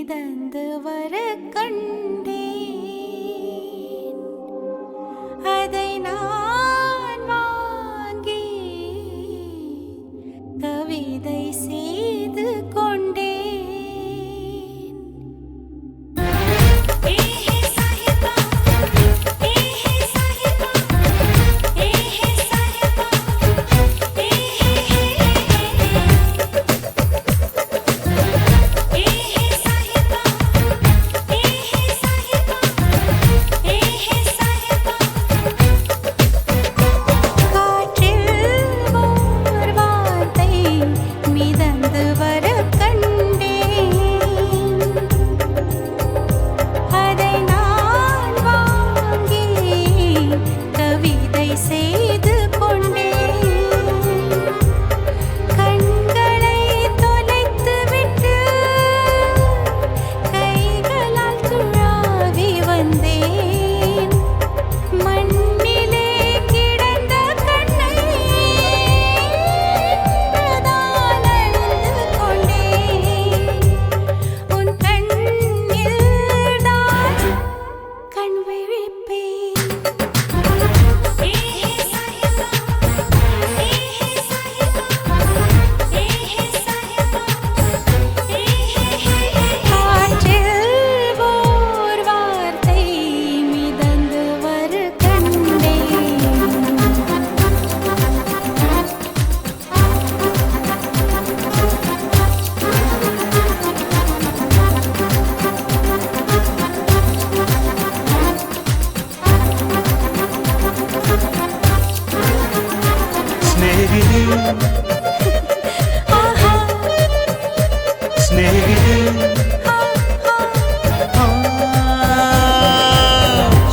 மிதந்து வர கண்டேன். அதை நான் வாங்கி கவிதை செய்து கொண்டேன்.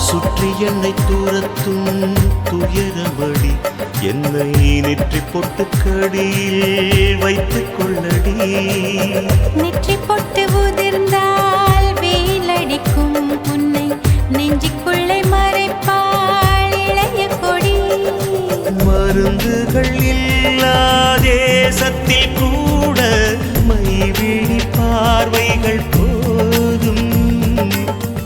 சுற்றி என்னை தூரத்தும் துயரமடி, என்னை நெற்றி பொட்டு கடியில் வைத்துக் கொள்ளடி. நெற்றி பொட்டு உதிர்ந்தால் வேலடிக்கும், உன்னை நெஞ்சுக்குள்ளே மறைப்பாள் இளைய கொடி. மருந்துகள் இல்லா தேசத்தில் கூட மைவிழி பார்வைகள் போதும்.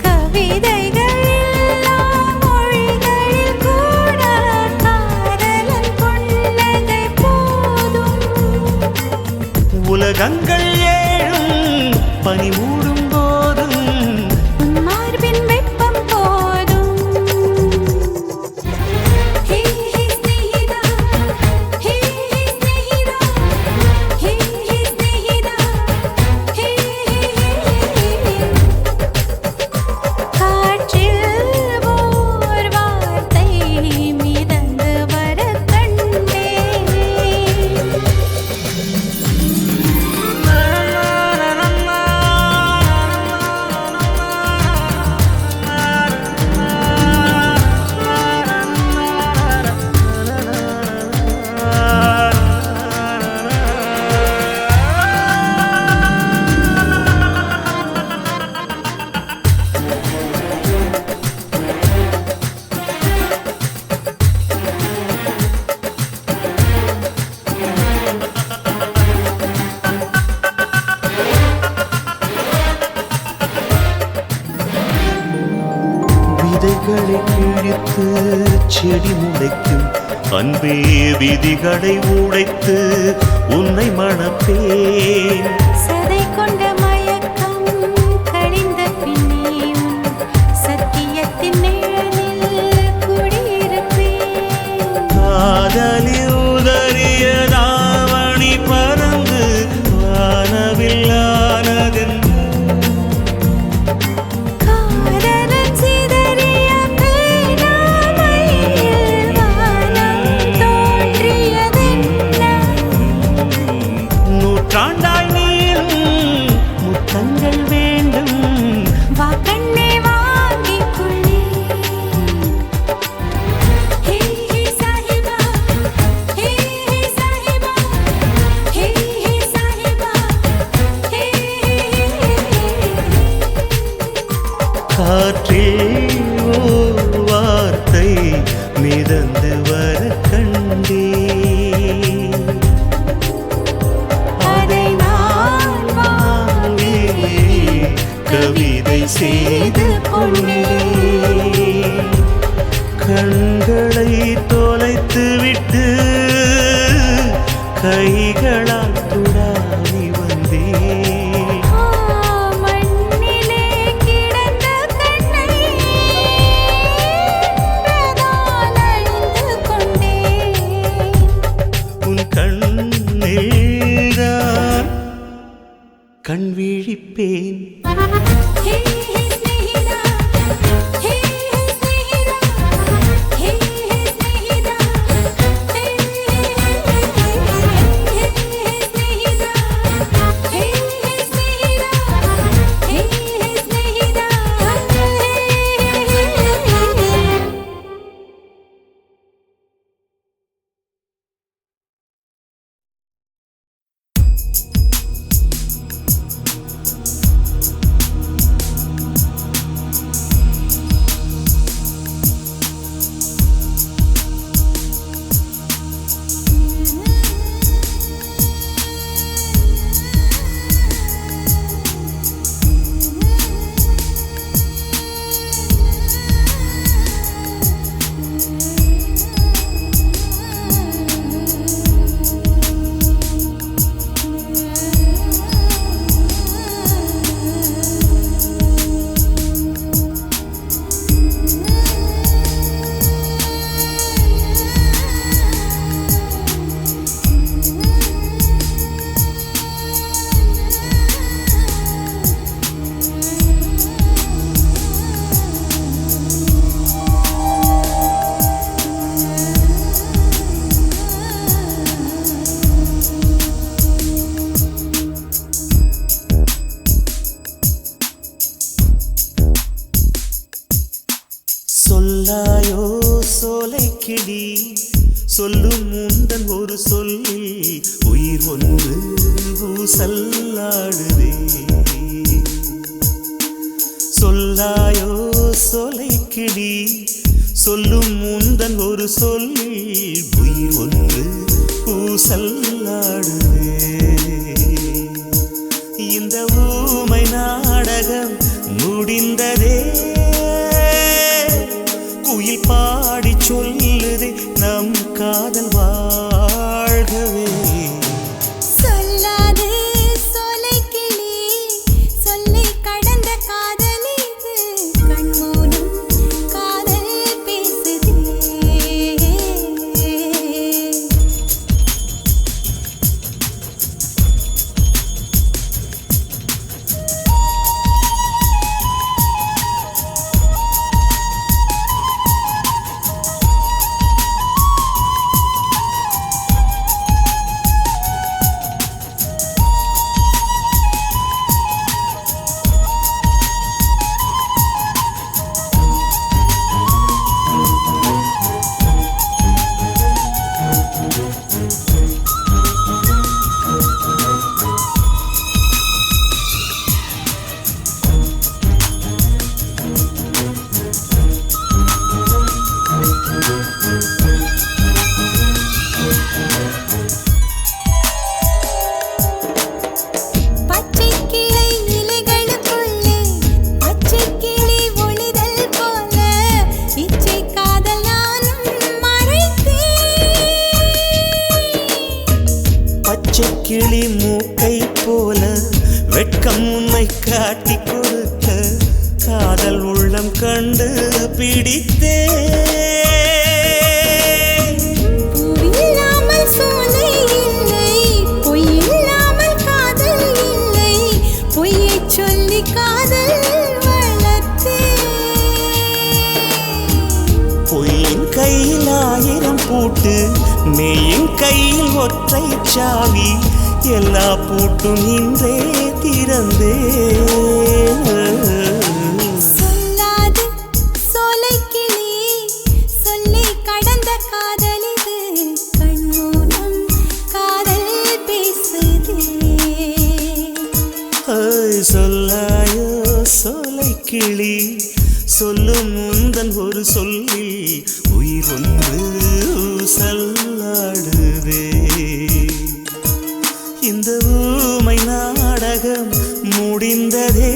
கவிதைகள் இல்லா மொழிகளில் கூட காதலன் புன்னகை போதும். உலகங்கள் ஏழும் பனி மூடும் போதும் உன் மார்பின் வெப்பம் போதும். ஹே ஹே ஸ்நேகிதா, ஹே ஹே ஸ்நேகிதா, ஹே ஹே ஸ்நேகிதா, ஹே ஹே. காற்றில் ஓர் வார்த்தை மிதந்து வர கண்டேன். விதைகளை கிழித்து செடி முளைக்கும், அன்பே விதிகளை உடைத்து உன்னை மணப்பேன். சதை கொண்ட மயக்கம் கழிந்த பின்னே உன் சத்தியத்தின் நிழலில் குடியிருப்பேன். காதலில் உதறிய தாவணி பறந்து வானவில்லானதென்று காதலன் சிதறிய பேராமையில் வானம் தோன்றியதென்ன. நூற்றாண்டாய் நீளும் முத்தங்கள் வேண்டும். வா கண்ணே வாங்கிக் கொள்ளேன். ஹே ஹே சாஹிபா, ஹே ஹே சாஹிபா, ஹே ஹே சாஹிபா, ஹே ஹே. காற்றில் ஓர் வார்த்தை மிதந்து வர கண்டேன். அதை நான் வாங்கி செய்து கொண்டேன். கண்களை தொலைத்து விட்டு கைகளால் துடாவி வந்தேன். மண்ணிலே கிடந்த கண்ணை பிரதான் அழிந்து கொண்டேன். உன் கண்ணில்தான் கண் விழிப்பேன். ஹே ஹே ஸ்நேகிதா, ஹே ஹே ஸ்நேகிதா, ஹே ஹே ஸ்நேகிதா, ஹே ஹே ஸ்நேகிதா, ஹே ஹே ஸ்நேகிதா, ஹே ஹே ஸ்நேகிதா. சொல்லாயோ சோலைக்கிளி, சொல்லும் முந்தன் ஒரு சொல்லில் உயிர் ஒன்று ஊசல்லாடுதே. சொல்லாயோ சோலைக்கிளி, சொல்லும் முந்தன் ஒரு சொல்லில் உயிர் ஒன்று ஊசல்லாடுதே. இந்த ஊமை நாடகம் முடிந்ததே, குயில் பாடி சொல்லுதே நம் காதல் வாழ்கவே. சொல்லாது சோலைக்கிளி, சொல்லி கடந்த காதல் இது கண்மூலம் காதல் பேசுதே. கிளி மூக்கை போல வெட்கம் உன்னை காட்டி கொடுத்த காதல் உள்ளம் கண்டு பிடித்தே. பூவில்லாமல் சோலை இல்லை, பொய்யில்லாமல் காதல் இல்லை, பொய்யைச் சொல்லி காதல் வளர்த்தே. பொய்யின் கையில் 1000 பூட்டு, மெய்யின் கையில் ஒற்றை சாவி, எல்லா பூட்டும் இன்றே திறந்தே. சொல்லாது சோலைக்கிளி, சொல்லி கடந்த காதல் இது கண்மூலம் காதல் பேசுதே. சொல்லாயோ சோலைக்கிளி, சொல்லும் முந்தன் ஒரு சொல்லில் உயிர் ஒன்று சல்லாடுதே. இந்த ஊமை நாடகம் முடிந்ததே,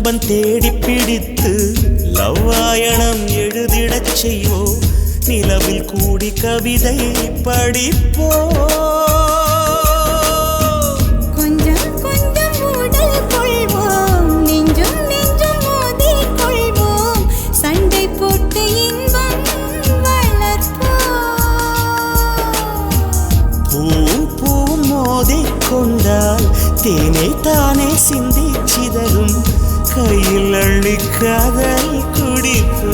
நண்பன் தேடி பிடித்து லவ்வாயணம் எழுதிடச் செய்வோ நிலவில் கூடி கவிதை படிப்போ கொஞ்சம் கொஞ்சம் உடல் கொள்வோம் நெஞ்சும் நெஞ்சும் மோதி கொள்வோம் சண்டை போட்டு இன்பம் வளர்ப்போம் பூ மோதி கொண்டால் தேனை தானே சிந்தி சிதறும் கையில் அள்ளி காதல் குடிப்போ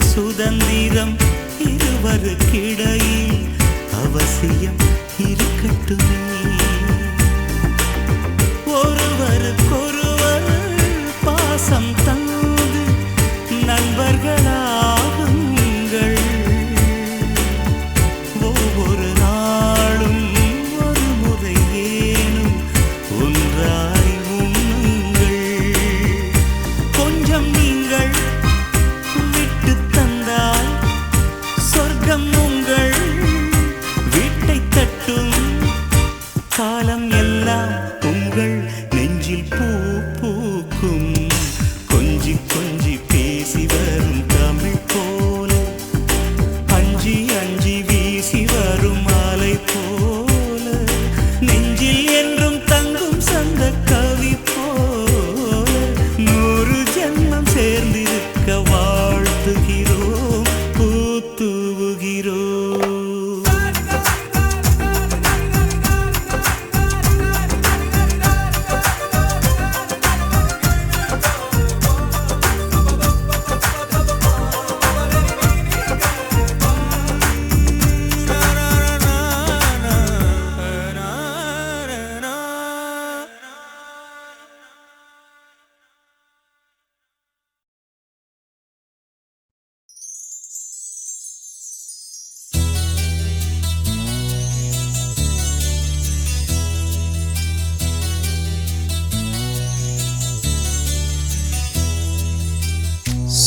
சுதந்திரம் இருவருக்கிடையில் அவசியம் இருக்கட்டுமே. ஒருவருக்கொருவர் பாசம் தந்து நண்பர்களாகுங்கள். ஒவ்வொரு நாளும் ஒரு முறை ஏனும் ஒன்றாய் உண்ணுங்கள். கொஞ்சம் நீங்கள் விட்டு தந்தால் சொர்க்கம் உங்கள் வீட்டை தட்டும். காலம் எல்லாம் உங்கள் நெஞ்சில் பூ பூக்கும். கொஞ்சி கொஞ்சி பேசி வரும் தமிழ் போல, அஞ்சி அஞ்சி வீசி வரும் மாலை போல, நெஞ்சில் என்றும் தங்கும் சந்த கவி போல, 100 ஜென்மம் சேர்ந்திருக்க வாழ்த்துகிறோம், பூத்துவுகிறோம்.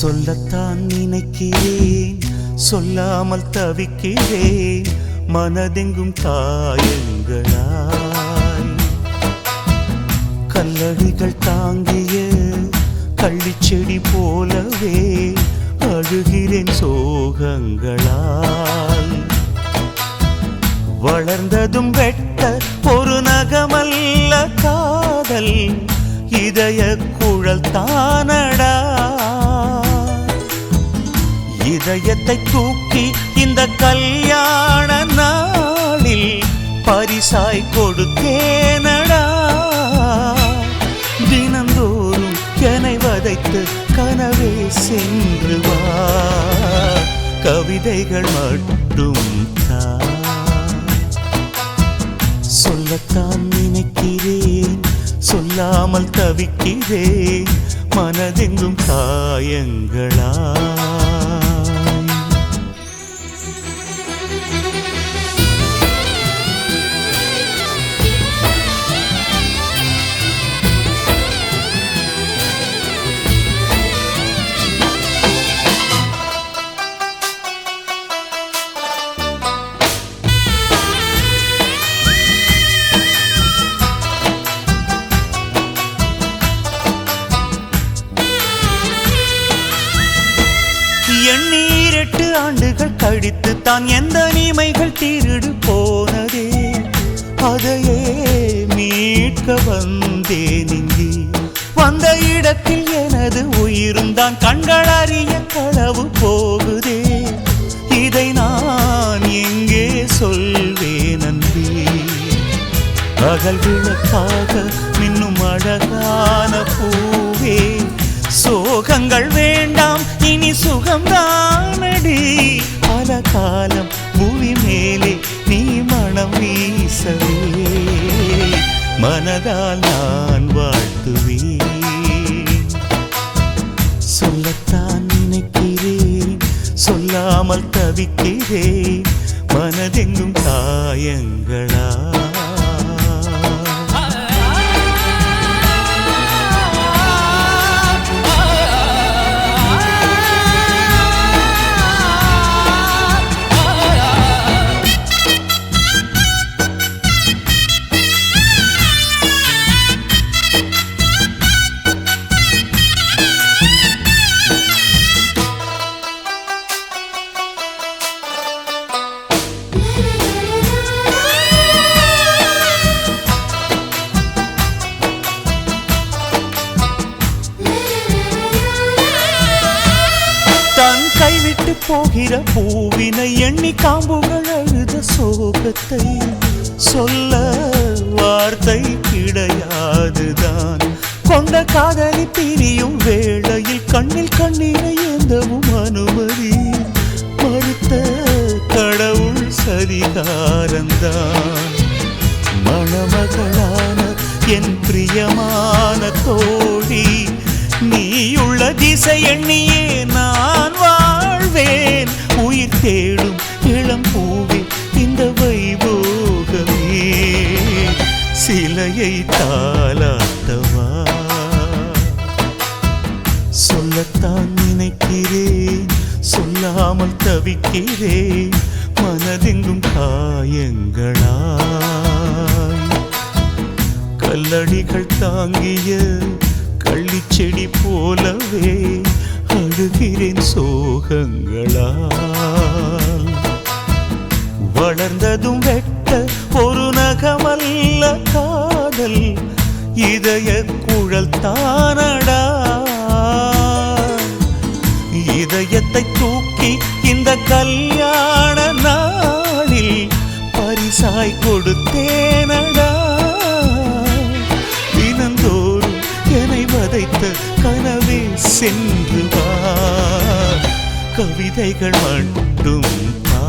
சொல்லத்தான் நினைக்கிறேன், சொல்லாமல் தவிக்கிறேன், மனதெங்கும் காயங்களாய். கல்லடிகள் தாங்கிய கள்ளிச்செடி போலவே அழுகிறேன் சோகங்களால். வளர்ந்ததும் வெட்ட ஒரு நகமல்ல காதல், இதய குழல் தானடா. இதயத்தை தூக்கி இந்த கல்யாண நாளில் பரிசாய் கொடுத்தேனடா. தினந்தோறும் என்னை வதைத்து கனவே சென்று வா, கவிதைகள் மட்டும் தான். சொல்லத்தான் நினைக்கிறேன், சொல்லாமல் தவிக்கிறேன், மனதெங்கும் காயங்களா. எண்ணீரெட்டு ஆண்டுகள் கழித்து தான் எந்த நீமைகள் திருடு போனதே, அதையே மீட்க வந்தேன் இங்கே. வந்த இடத்தில் எனது உயிரும் தான் கண்கள் அறிய களவு போகுதே. இதை நான் எங்கே சொல்வேன் அன்பே? அகல் விளக்காக மின்னும் அழகான பூவே, சோகங்கள் வேண்டாம் இனி சுகம்தானடி. பல காலம் பூமி மேலே நீ மனம் வீசவே, மனதால் நான் வாழ்த்துவேன். சொல்லத்தான் நினைக்கிறேன், சொல்லாமல் தவிக்கிறேன், மனதெங்கும் காயங்களா. கைவிட்டு போகிற பூவினை எண்ணி காம்புகள் அழுத சோகத்தை சொல்ல வார்த்தை கிடையாதுதான். கொண்ட காதலி பிரியும் வேளையில் கண்ணில் கண்ணீரை ஏந்தவும் அனுமதி மறுத்த கடவுள் சரிகாரந்தான். மணமகளான என் பிரியமான தோழி, நீயுள்ள திசை எண்ணியே நான் வாழ்வேன். உயிர் தேடும் இளம் பூவே இந்த வைபோகமே, சிலையை தாலாட்டவா? சொல்லத்தான் நினைக்கிறேன், சொல்லாமல் தவிக்கிறேன், மனதெங்கும் காயங்களாய். கல்லடிகள் தாங்கிய கள்ளிச்செடி போலவே அழுகிறேன் சோகங்களால். வளர்ந்ததும் வெட்ட ஒரு நகமல்ல காதல், இதய குழல் தானடா. இதயத்தை தூக்கி இந்த கல்யாண நாளில் பரிசாய் கொடுத்தேனடா. தினந்தோறும் என்னை வதைத்த கனவே சென்று வா, கவிதைகள் மட்டும் தா.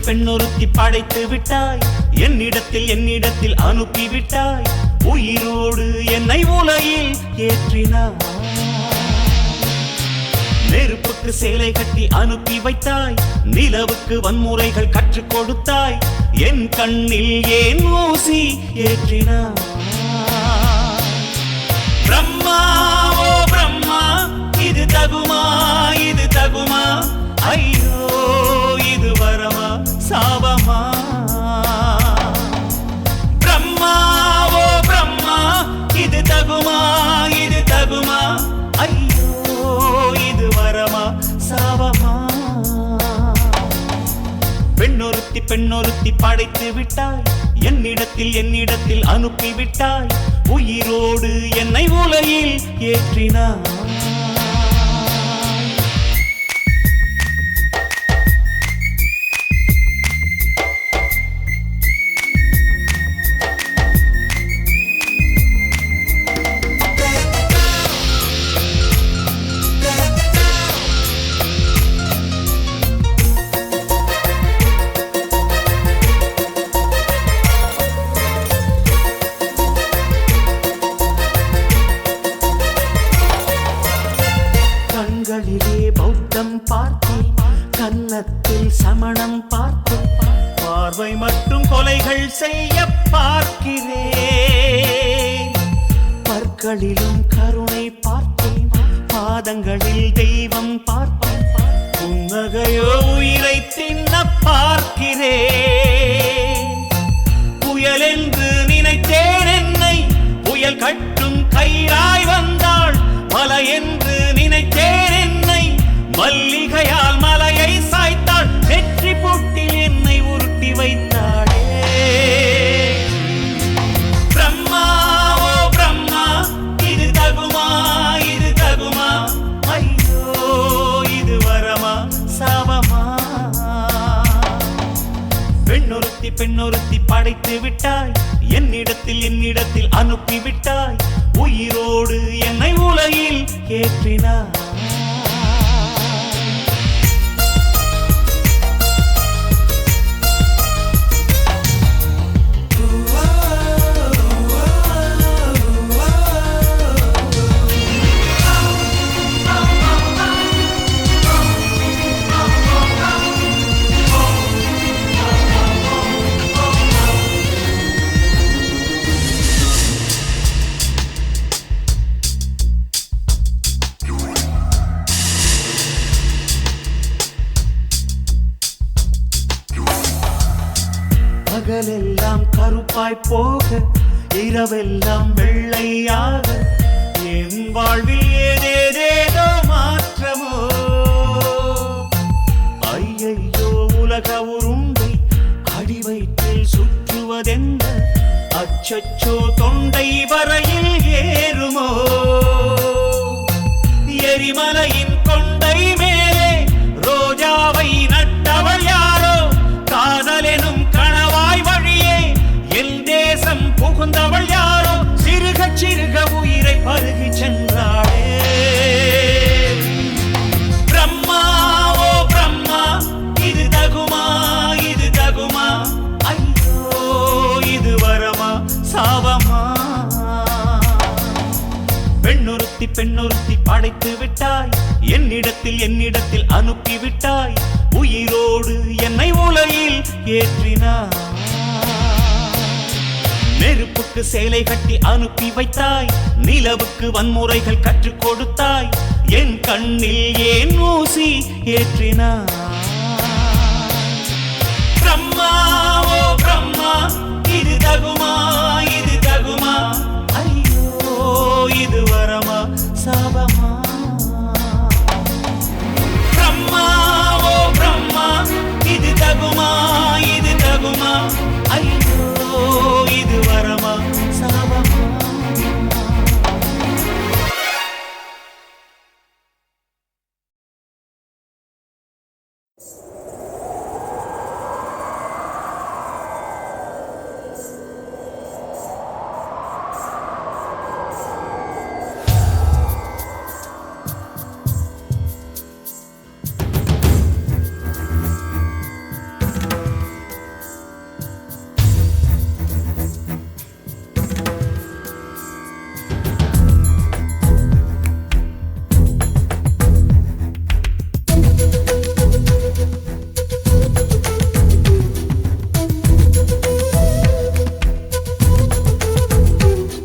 பெண்ணொருத்தி படைத்து விட்டாய், என்னிடத்தில் அனுப்பி விட்டாய். உயிரோடு என்னை உலகில் ஏற்றினாய். நெருப்புக்கு சேலை கட்டி அனுப்பி வைத்தாய், நிலவுக்கு வன்முறைகள் கற்றுக் கொடுத்தாய். என் கண்ணில் ஏன் ஊசி ஏற்றினாய்? பிரம்மா ஓ பிரம்மா, இது தகுமா இது தகுமா? ஐயோ இது வரமா சாபமா? பிரம்மா ஓ பிரம்மா, இது தகுமா இது தகுமா? ஐயோ இது வரமா சாபமா? பெண்ணொருத்தி படைத்து விட்டாய், என்னிடத்தில் அனுப்பி விட்டாய். உயிரோடு என்னை உலகில் ஏற்றினாய். கண்களிலே பௌத்தம் பார்த்தேன், கன்னத்தில் சமணம் பார்த்தேன். பார்வை மற்றும் கொலைகள் செய்ய பார்க்கிறேன். பற்களிலும் கருணை பார்த்தேன், பாதங்களில் தெய்வம் பார்த்தேன். புன்னகையோ உயிரை தின்ன பார்க்கிறேன். புயல் என்று நினைத்தேன் என்னை, புயல் கட்டும் கயிறாய் வந்தாள். மலை என்று நினைத்தேன் என்னை, மல்லிகையால் மலையை சாய்த்தாள். வெற்றி போட்டில் என்னை உருட்டி வைத்தாளே. பிரம்மா ஓ பிரம்மா, இது தகுமா இது தகுமா? ஐயோ இது வரமா சாபமா? பெண்ணொருத்தி படைத்து விட்டாய், என்னிடத்தில் அனுப்பி விட்டாய். உயிரோடு என்னை உலகில் ஏற்றினாய். பகலெல்லாம் கருப்பாய் போக, இரவெல்லாம் வெள்ளையாக, என் வாழ்வில் ஏதேதேதோ சொல்வதென்ன அச்சச்சோ தொண்டை வரையில் ஏறுமோ எரிமலையின் கொண்டை மேலே ரோஜாவை நட்டவள் யாரோ காதலெனும் கணவாய் வழியே என் தேசம் புகுந்தவள் யாரோ சிறுக சிறுக உயிரை பருகி சென்றாளே பிரம்மா ஓ பிரம்மா இது தகுமா இது தகுமா ஐயோ இது வரமா சாபமா பெண்ணொருத்தி பெண்ணொருத்தி படைத்து விட்டாய் என்னிடத்தில் அனுப்பி விட்டாய் உயிரோடு என்னை உலகில் ஏற்றினாய் நெருப்புக்கு சேலை கட்டி அனுப்பி வைத்தாய் நிலவுக்கு வன்முறைகள் கற்றுக் கொடுத்தாய் என் கண்ணில் ஏன் ஊசி ஏற்றினாய் பிரம்மா ஓ பிரம்மா இது தகுமா இது தகுமா ஐயோ இது வரமா சாபமா பிரம்மா ஓ பிரம்மா இது தகுமா இது தகுமா ஐயோ இது வரமா சாபமா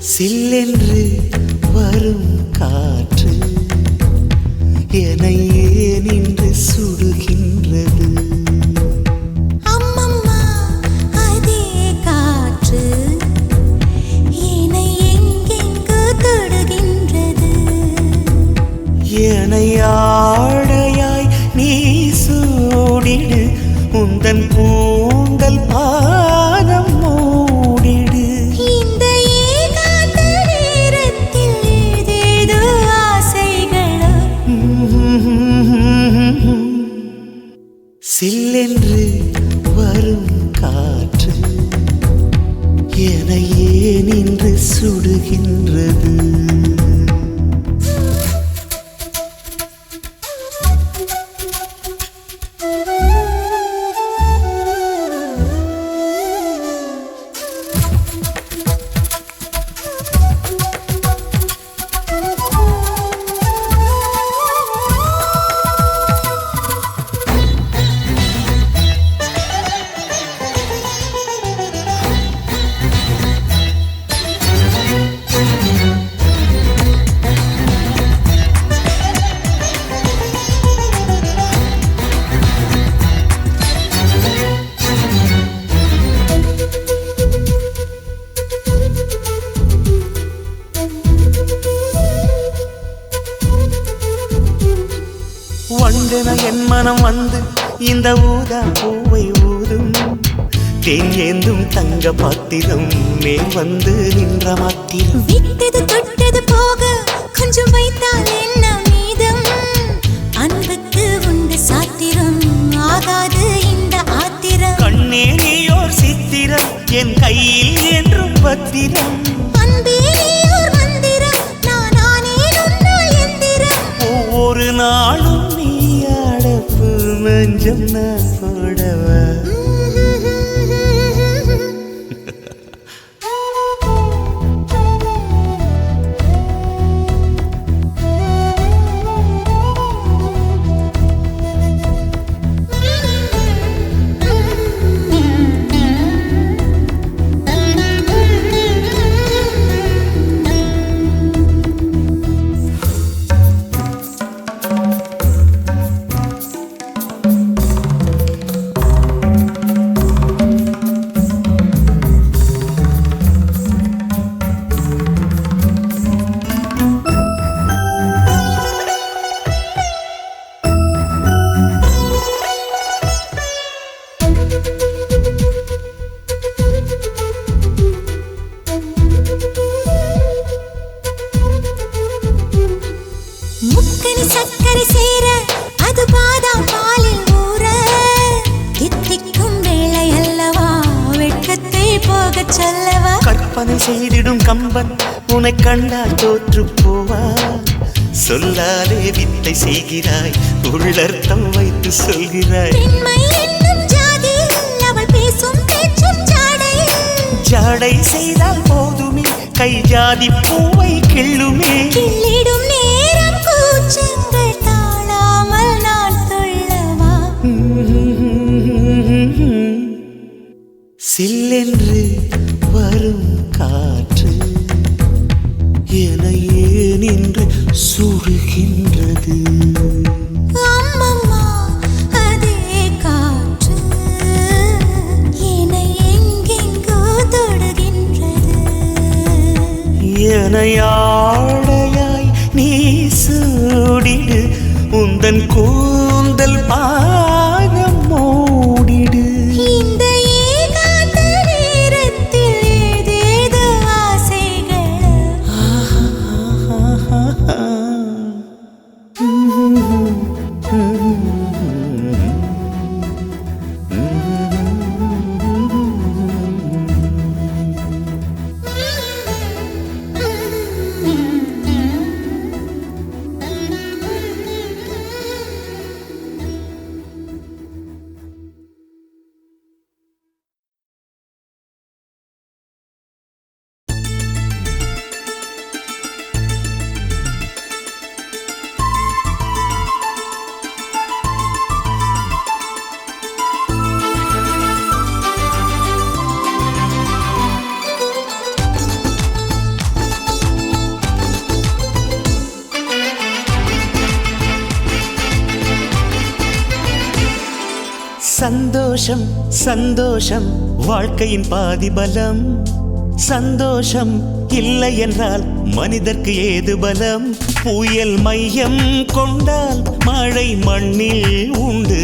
சில்லென்று வரும் காற்று என்னை ஏனின்று சுடுகின்றது அம்மம்மா அதே காற்று என்னை எங்கெங்கு தொடுகின்றது என்னை ஆடையாய் நீ சூடிடு உந்தன் கூந்தல் பாதம் மூடிடு இந்த ஏகாந்த நேரத்தில் ஏதேதோ ஆசைகளோ சில்லென்று வரும் காற்று என்னை ஏனின்று சுடுகின்றது வந்தன என் மனம் வந்து இந்த ஊதா பூவை ஊதும் தேன் ஏந்தும் தங்க பாத்திரம் மேல் வந்து நின்ற மாத்திரம் விட்டது தொட்டது போக கொஞ்சம் வைத்தால் என்ன மீதம் அன்புக்கு உண்டு சாத்திரம் ஆகாது இந்த ஆத்திரம் கண்ணே நீயோர் சித்திரம் என் கையில் என்றும் பத்திரம் அன்பே நீயோர் மந்திரம் நானே உன்னால் எந்திரம் ஒவ்வொரு நாளும் நீ அடப்பு மஞ்சம் நான் போடவா சொல்லவா? கற்பனை செய்திடும் கம்பன் உன்னை கண்டால் தோற்று போவா. சொல்லாலே வித்தை செய்கிறாய், உள்ளர்த்தம் வைத்து சொல்கிறாய். பெண்மை என்னும் ஜாதியில் அவள் பேசும் பேச்சும் ஜாடையில். ஜாடை செய்தால் போதுமே, கை ஜாதி பூவை கிள்ளுமே. கிள்ளிடும் நேரம் கூச்சங்கள் தாழாமல் நான் சொல்லவா? சில்லென்று வரும் காற்று என ஏன் என்று சுடுகின்றது. அம்மம்மா அதே காற்று என்னை எங்கெங்கோ தொடுகின்றது. என்னை ஆடையாய் நீ சூடிடு, உந்தன் கூந்தல் பாகம் மூடிடு. இந்த ஏகாந்த நேரத்தில் ஏதேதோ ஆசைகள். சந்தோஷம் சந்தோஷம் வாழ்க்கையின் பாதி பலம். சந்தோஷம் இல்லை என்றால் மனிதர்க்கு ஏது பலம். புயல் மையம் கொண்டால் மழை மண்ணில் உண்டு,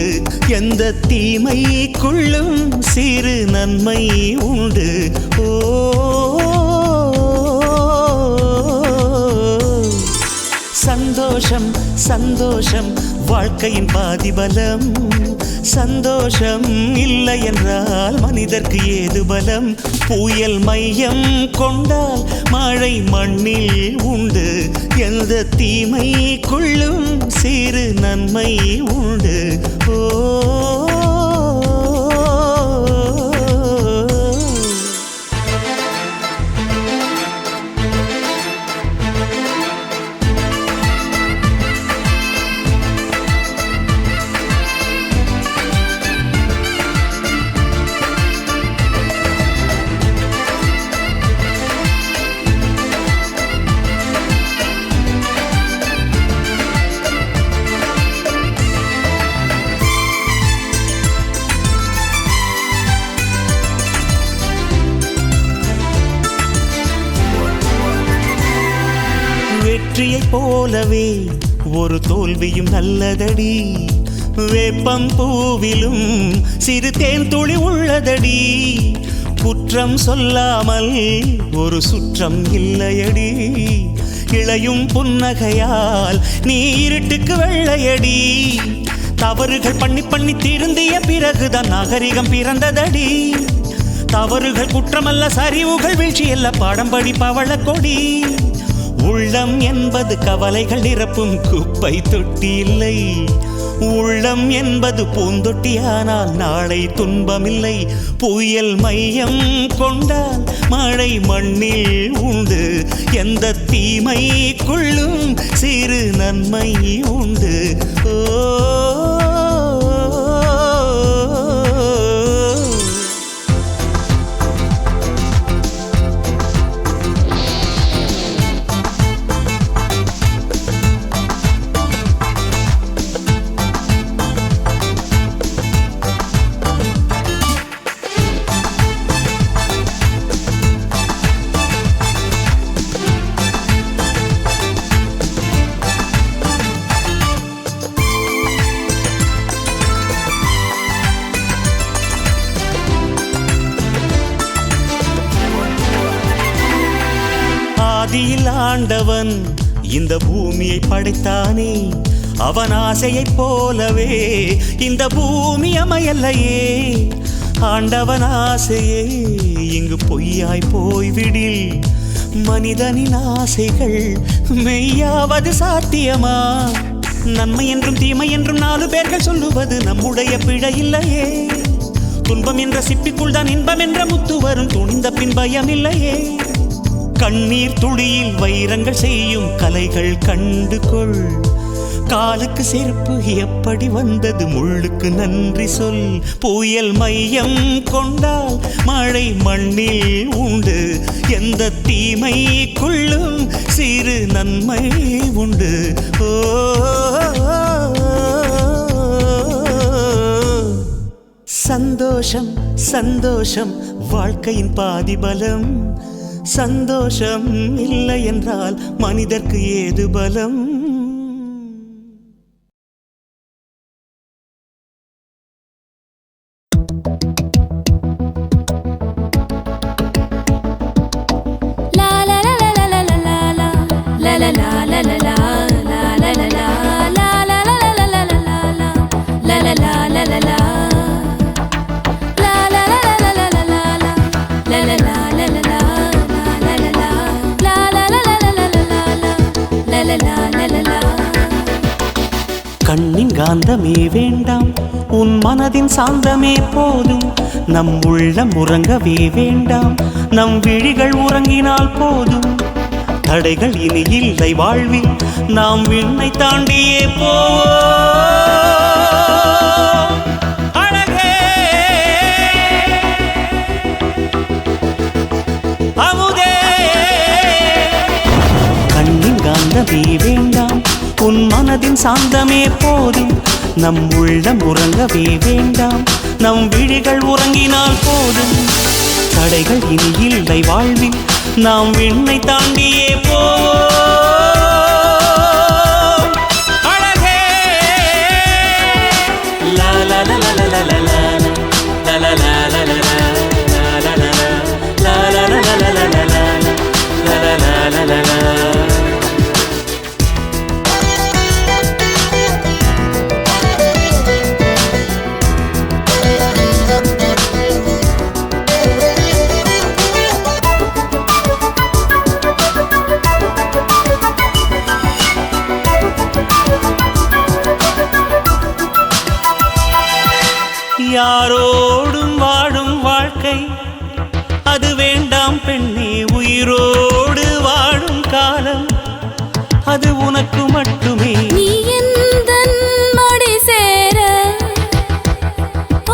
எந்த தீமைக்குள்ளும் சிறு நன்மை உண்டு. ஓ சந்தோஷம் சந்தோஷம் வாழ்க்கையின் பாதி பலம். சந்தோஷம் இல்லை என்றால் மனிதர்க்கு ஏது பலம். புயல் மையம் கொண்டால் மழை மண்ணில் உண்டு, எந்த தீமைக்குள்ளும் சிறு நன்மை உண்டு. ஓ வெற்றியைப் போலவே ஒரு தோல்வியும் நல்லதடி. வேப்பம் பூவிலும் சிறு தேன் துளி உள்ளதடி. குற்றம் சொல்லாமல் ஒரு சுற்றம் இல்லையடி. இளையும் புன்னகையால் நீ இருட்டுக்கு வெள்ளையடி. தவறுகள் பண்ணி பண்ணி திருந்திய பிறகுதான் நாகரிகம் பிறந்ததடி. தவறுகள் குற்றமல்ல, சரிவுகள் வீழ்ச்சியல்ல, பாடம்படி பவள கொடி. உள்ளம் என்பது கவலைகள் நிரப்பும் குப்பை தொட்டி இல்லை. உள்ளம் என்பது பூந்தொட்டியானால் நாளை துன்பமில்லை. புயல் மையம் கொண்டால் மழை மண்ணில் உண்டு, எந்த தீமைக்குள்ளும் சிறு நன்மை உண்டு. ஓ ஆதியில் ஆண்டவன் இந்த பூமியை படைத்தானே, அவன் ஆசையைப் போலவே இந்த பூமி அமையல்லையே. ஆண்டவன் ஆசையே இங்கு பொய்யாய் போய்விடில் மனிதனின் ஆசைகள் மெய்யாவது சாத்தியமா? நன்மை என்றும் தீமை என்றும் 4 பேர்கள் சொல்லுவது நம்முடைய பிழை இல்லையே. துன்பம் என்ற சிப்பிக்குள் தான் இன்பம் என்ற முத்து வரும், துணிந்த பின் பயம் இல்லையே. கண்ணீர் துளியில் வைரங்கள் செய்யும் கலைகள் கண்டு கொள். காலுக்கு செருப்பு எப்படி வந்தது, முள்ளுக்கு நன்றி சொல். புயல் மையம் கொண்டால் மழை மண்ணில் உண்டு, எந்த தீமைக்குள்ளும் சிறு நன்மை உண்டு. ஓ சந்தோஷம் சந்தோஷம் வாழ்க்கையின் பாதிபலம். சந்தோஷம் இல்லை என்றால் மனிதர்க்கு ஏது பலம்? கண்ணின் காந்தமே வேண்டாம், உன் மனதின் சாந்தமே போதும். நம் உள்ளம் உறங்கவே வேண்டாம், நம் விழிகள் உறங்கினால் போதும். தடைகள் இனி இல்லை வாழ்வில், நாம் விண்ணை தாண்டியே போவோம். அழகே அமுதே கண்ணின் காந்தமே வேண்டாம், உன் மனதின் சாந்தமே போதும். நம் உள்ளம் உறங்கவே வேண்டாம், நம் விழிகள் உறங்கினால் போதும். தடைகள் இனி இல்லை வாழ்வில், நாம் விண்ணை தாண்டியே போவோம். அழகே லா லா லா லா லா லா லா லா லா லா லா லா லா லா லா லா. யாரோடும் வாழும் வாழ்க்கை அது வேண்டாம் பெண்ணே. உயிரோடு வாழும் காலம் அது உனக்கு மட்டுமே. நீ எந்தன் மடி சேர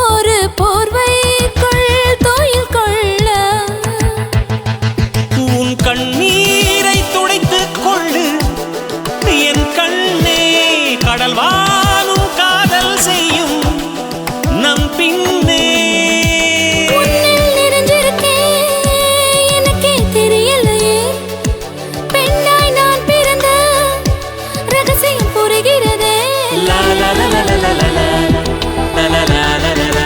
ஒரு போர்வைக்குள் தோயில் கொள்ள. உன் கண்ணீரை துடைத்துக் கொள்ளு என் கண்ணே. கடல் வானும் காதல் செய்யும் நம் பின்னே. உன்னில் நிறைஞ்சிருக்கேன் எனக்கே தெரியலையே. பெண்ணாய் நான் பிறந்த ரகசியம் புரிகிறதே. லா லா லா லா லா லா லா லா லா லா லா லா லா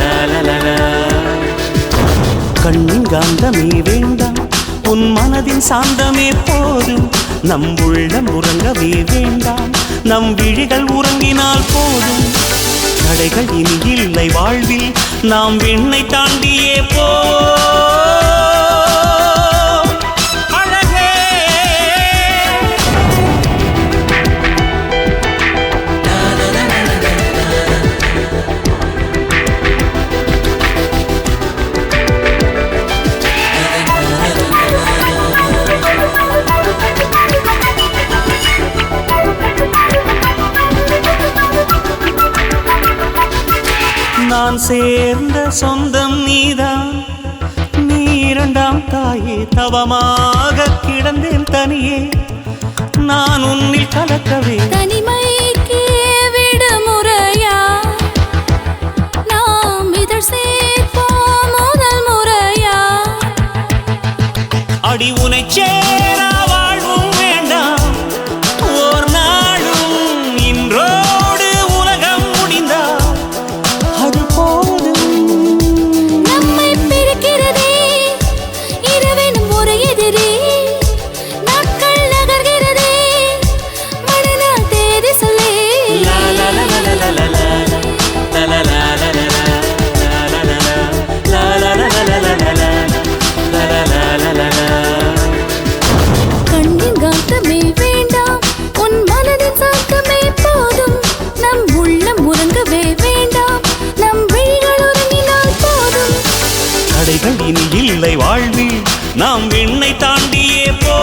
லா லா லா லா. கண்ணின் காந்தமே வேண்டாம், உன் மனதின் சாந்தமே போதும். நம் உள்ளம் உறங்கவே வேண்டாம், நம் விழிகள் உறங்கினால் போதும். தடைகள் இனி இல்லை வாழ்வில், நாம் விண்ணை தாண்டியே போவோம். அழகே நான் சேர்ந்த சொந்தம் நீதான், நீ இரண்டாம் தாயே. தவமாக கிடந்தேன் தனியே, நான் உன்னில் கலக்கவே. தனிமைக்கு விடுமுறையா நாம் இதழ் சேர்ப்போம் முதல் முறையா. அடி உனை சேரா வாழ்வும் வேண்டாம் ஓர் நாளும். இன்றோடு உலகம் முடிந்தால் அது போதும். நம்மை பிரிக்கிறதே இரவெனும் ஒரு எதிரி. நாட்கள் நகர்கிறதே மறுநாள் தேதி கவலைகள் இனி இல்லை வாழ்வில் நாம் விண்ணை தாண்டியே போ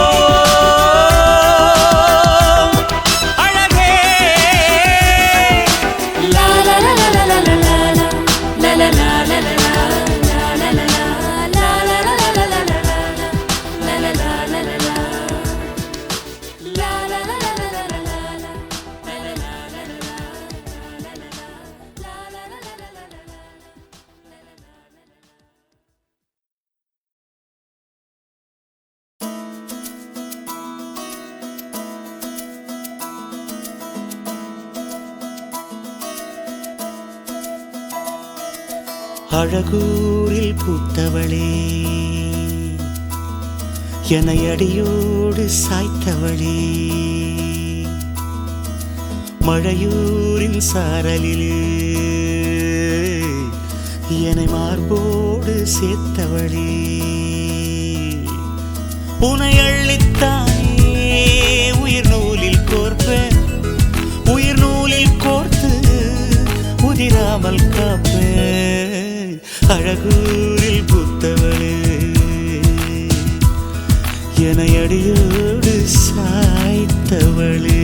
அழகூரில் பூத்தவளே என்னை அடியோடு சாய்த்தவளே மழையூரின் சாரலிலே என்னை மார்போடு சேர்த்தவளே உனை அள்ளித்தானே உயிர் நூலில் கோர்ப்பேன் உயிர் நூலில் கோர்த்து உதிராமல் காப்பேன் அழகூரில் பூத்தவளே என்னை அடியோடு சாய்த்தவளே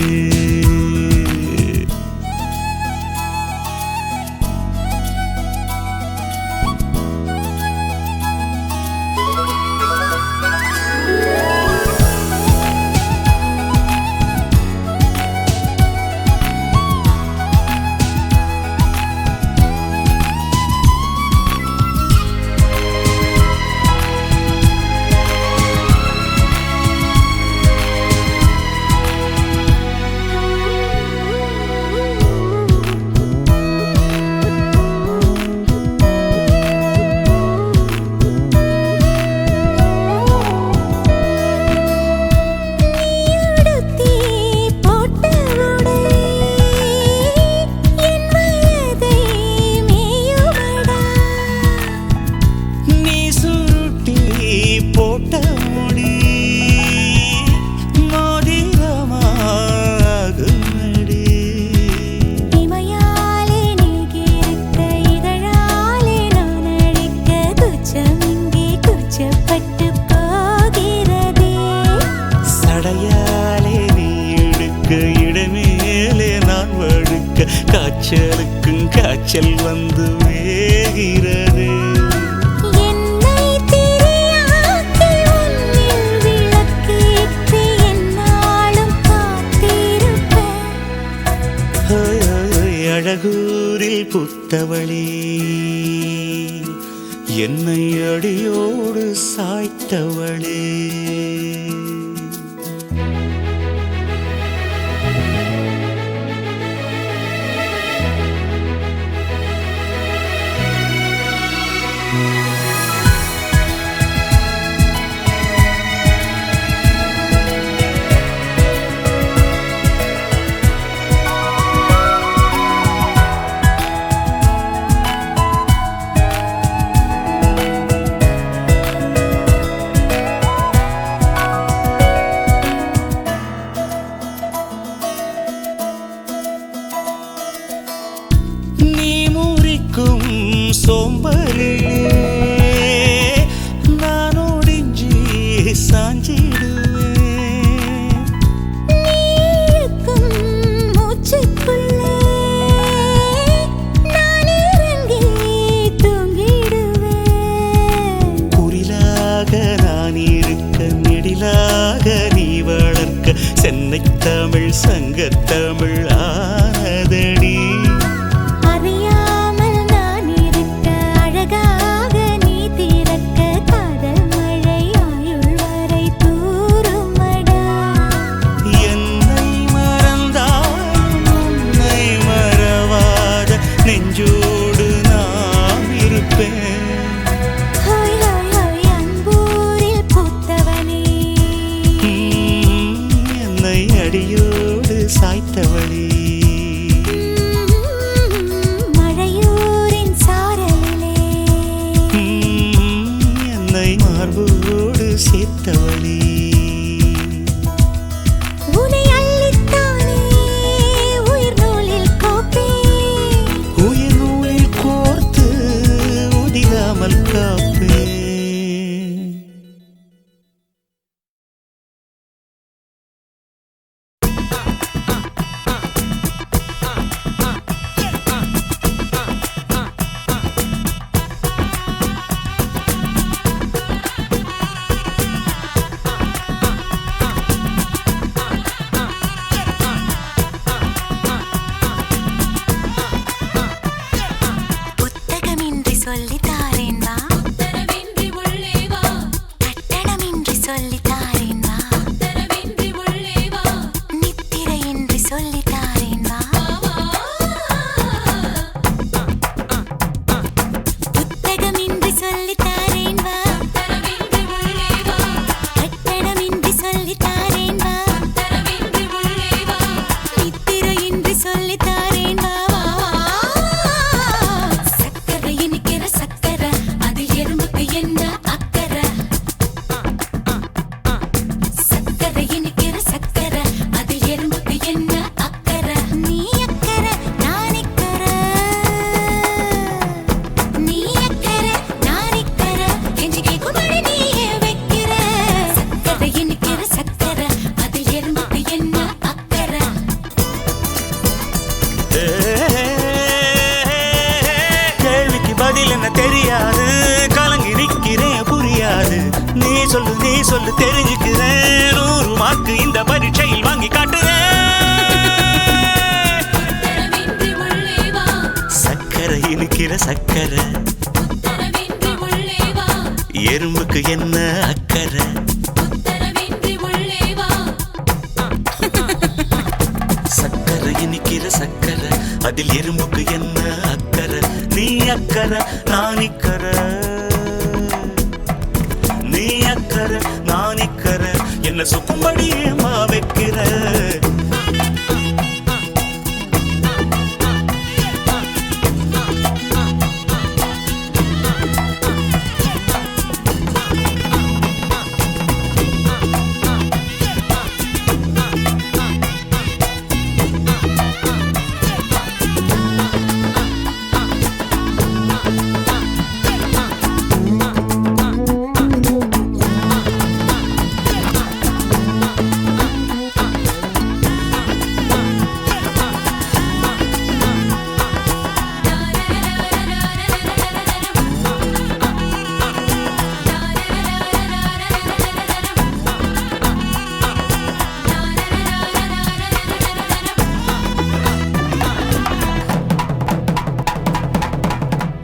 காய்ச்சலுக்கும் காய்ச்சல் வந்து வேகிறது என்னை திரியாக்கி உன்னில் விளக்கேற்றி என்னாலும் காத்திருப்பேன் அழகூரில் பூத்தவளே என்னை அடியோடு சாய்த்தவளே சோம்பலிலே நான் ஒடிஞ்சி சாஞ்சிடுவேன் நீக்கும் மூச்சுக்குள்ளே நான் இறங்கி தூங்கிடுவேன் குரிலாக நான் இருக்க நெடிலாக நீ வளர்க்க சென்னை தமிழ் சங்கத்தமிழ் ஆனதடி நெஞ்சோடு நாம் இருப்பேன் அன்பூரில் பூத்தவனே என்னை அடியோடு சாய்த்தவளே மழையூரின் சாரலிலே என்னை மார்போடு சேர்த்தவளே உனை அள்ளித்தானே உயிர் நூலில் கோர்த்து உதிராமல் காப்பே சொல்லித் தாரேன் வா. உத்தரவின்றி உள்ளே வா. கட்டணமின்றி சொல்லித் தாரேன் வா. உத்தரவின்றி உள்ளே வா. நித்திரையின்றி சொல்லித் தாரேன் வா. புத்தகமின்றி சொல்லித் தாரேன் வா. உத்தரவின்றி உள்ளே வா. கட்டணமின்றி சொல்லித் தாரேன் வா. உத்தரவின்றி உள்ளே வா. நித்திரையின்றி சொல்லித் தாரேன் வா. சக்கரை இனிக்கிற சக்கரை, அதில் எறும்புக்கு என்ன அக்கறை? சக்கரை இனிக்கிற சக்கரை, அதில் எறும்புக்கு என்ன அக்கறை? நீ அக்கறை நான் இக்கறை. நீ அக்கறை நான் இக்கறை. கெஞ்சி கேட்கும்படி நீயே வைக்கிற. சக்கரை இனிக்கிற சக்கரை, அதில் எறும்புக்கு என்ன அக்கறை? கேள்விக்கு பதில் என்ன தெரியாது, கலங்கி நிற்கிறேன் புரியாது. நீ சொல்லு தெரிஞ்சுக்கிறேன். 100 மார்க்கு இந்த பரீட்சையில் வாங்கி காட்டுறேன். உத்தரவின்றி உள்ளே வா. சக்கரை இனிக்கிற சக்கரை, உத்தரவின்றி உள்ளே வா. எறும்புக்கு என்ன அக்கறை? உத்தரவின்றி உள்ளே வா. சக்கரை இனிக்கிற சக்கரை, அதில் எறும்புக்கு என்ன அக்கறை? நீ அக்கறை நான் இக்கறை. நீ அக்கறை நான் இக்கறை. என்ன சுக்கும்படியே மா வைக்கிற.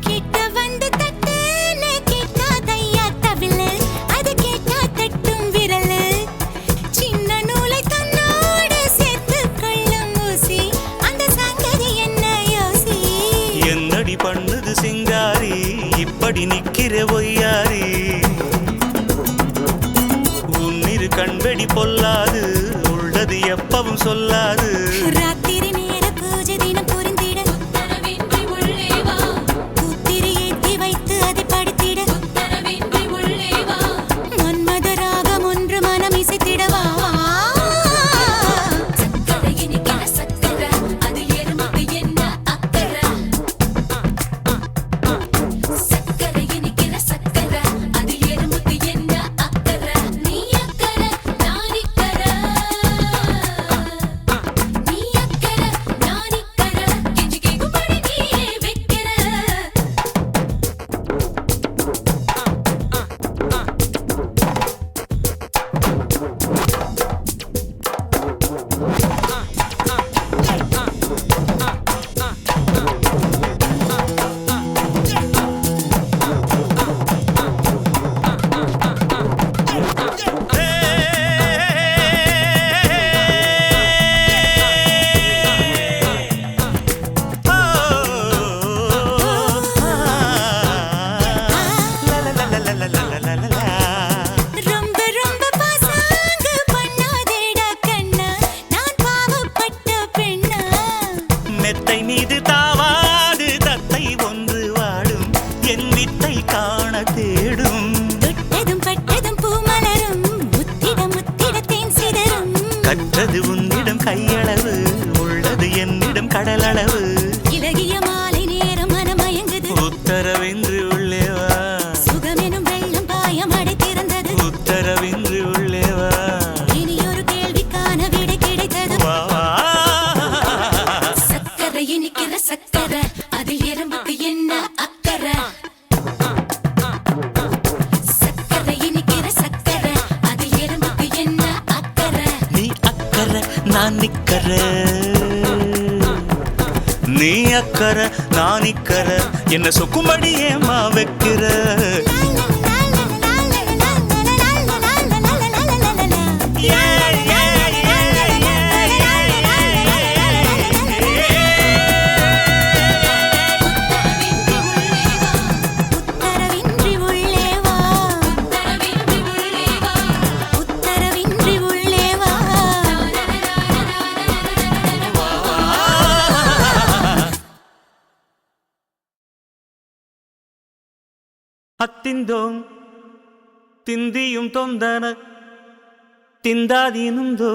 கிட்ட வந்து தட்டுன்னு கேட்காதையா தவிழு. அது கேட்டா தட்டும் விரலு. சின்ன நூலை தன்னோடு சேர்த்துக் கொள்ளும் ஊசி. அந்த சங்கதி என்ன யோசி? என்னடி பண்ணுது சிங்காரி, இப்படி நிக்கிற ஒய்யாரி. உன்னிரு கண்வெடி பொல்லாது, உள்ளது எப்பவும் சொல்லாது. ராத்திரி நேர பூஜை தினம் புரிந்திட. உத்தரவின்றி உள்ளே வா. பூத்திரி ஏத்தி வைத்து அதை படித்திட. உத்தரவின்றி உள்ளே வா. மன்மத ராகம் ஒன்று மனம் இசைத்திடவா. சக்கரை இனிக்கிற சக்கரை, அதில் எறும்புக்கு என்ன அக்கறை? சக்கரை இனிக்கிற சக்கரை, அதில் எறும்புக்கு என்ன அக்கறை? நீ அக்கறை நான் இக்கறை. நீ அக்கறை நான் இக்கறை. கெஞ்சி கேட்கும்படி நீயே வைக்கிற. ரொம்ப ரொம்ப பாசாங்கு பண்ணாதேடா கண்ணா. நான் பாவப்பட்ட பெண்ணா. மெத்தை மீது தாவாது தத்தை ஒன்று வாடும், என் வித்தை காண தேடும். தொட்டதும் பட்டதும் பூமலரும். முத்திட முத்திட தேன் சிதறும். கற்றது உன்னிடம் கையளவு, உள்ளது என்னிடம் கடலளவு. இலகிய மாலை நேரம் மனமயங்குது. உத்தரவின்றி உள்ளே வா. சுகமெனும் வெள்ளம் பாயம் அடைத்திருந்தது. உத்தரவின்றி உள்ளே வா. இனியொரு கேள்விக்கான விடை கிடைத்தது. வா, வா. சக்கரை இனிக்கிற சக்கரை, அதில் எறும்புக்கு என்ன அக்கறை? சக்கரை இனிக்கிற சக்கரை, அதில் எறும்புக்கு என்ன அக்கறை? நீ அக்கறை நான் நிக்கற. நீ அக்கறை நான் இக்கரை என்ன சொக்கும்படி ஏமா வைக்கிற உத்தரவின்றி உள்ளே வா உத்தரவின்றி உள்ளே வா அத்திந்தோம் திந்தியும் தொந்தன திந்தாதீனுந்தோ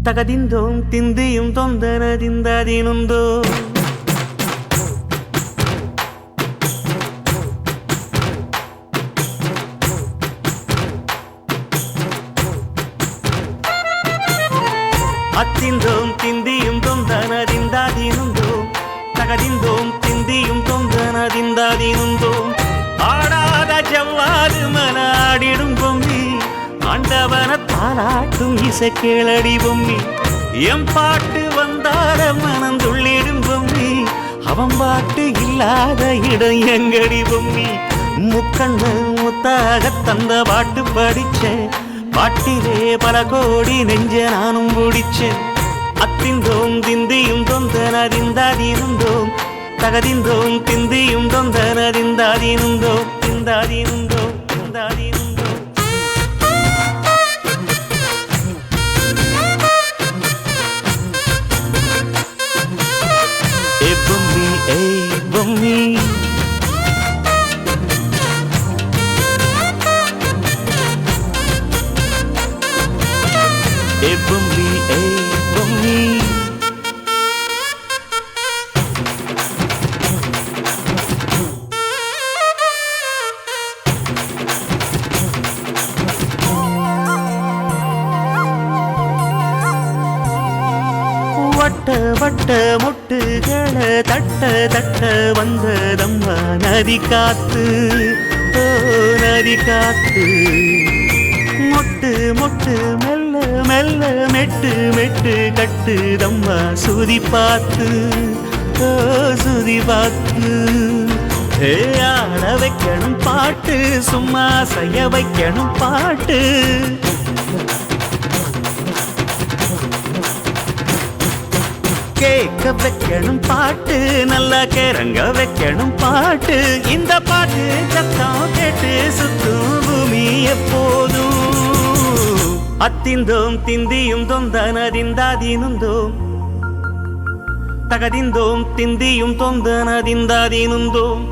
தகதிந்தோம் திந்தியும் தொந்தன திந்தாதீனுந்தோ அத்திந்தோம் திந்தியும் தொந்தன திந்தாதீனுந்தோ தகதிந்தோம் திந்தியும் தொந்தன திந்தாதீனுந்தோ ஆடாத ஜவ்வாது மனாடிடும் பொம்மி ஆண்டவன தாராட்டும் இசை கேளடி பொம்மி எம் பாட்டு வந்தார மனந்துள்ளிடும் பொம்மி அவன் பாட்டு இல்லாத இடம் எங்கடி பொம்மி முக்கண்ணு முத்தாக தந்த பாட்டு படிச்சேன் பாட்டிலே பல கோடி நெஞ்ச நானும் பிடிச்சேன் அத்திந்தோம் திந்தியும் தொந்தன திந்தாதீனுந்தோம் தகதிந்தோம் திந்தியும் தொந்தன திந்தாதீனுந்தோம் திந்தாதீனுந்தோம் திந்தாதீனுந்தோம் ஏ பொம்மி ஏய் பொம்மி ஏ பொம்மி ஏய் பொம்மி வட்ட வட்ட முட்டுகளை தட்ட தட்ட வந்ததம்மா நதி காத்து ஓ நதி காத்து மொட்டு மொட்டு மெல்ல மெல்ல மெட்டு மெட்டு கட்டுதம்மா சுதி பார்த்து ஓ சுதி பார்த்து ஆட வைக்கணும் பாட்டு சும்மா செய்ய வைக்கணும் பாட்டு கேட்க வைக்கணும் பாட்டு நல்லா கேரங்க வைக்கணும் பாட்டு இந்த பாட்டு சத்தம் கேட்டு சுத்தும் பூமி எப்போதும் அத்திந்தோம் திந்தியும் தொந்தன திந்தாதீனுந்தோம் தகதிந்தோம் திந்தியும் தொந்தன திந்தாதீனுந்தோம்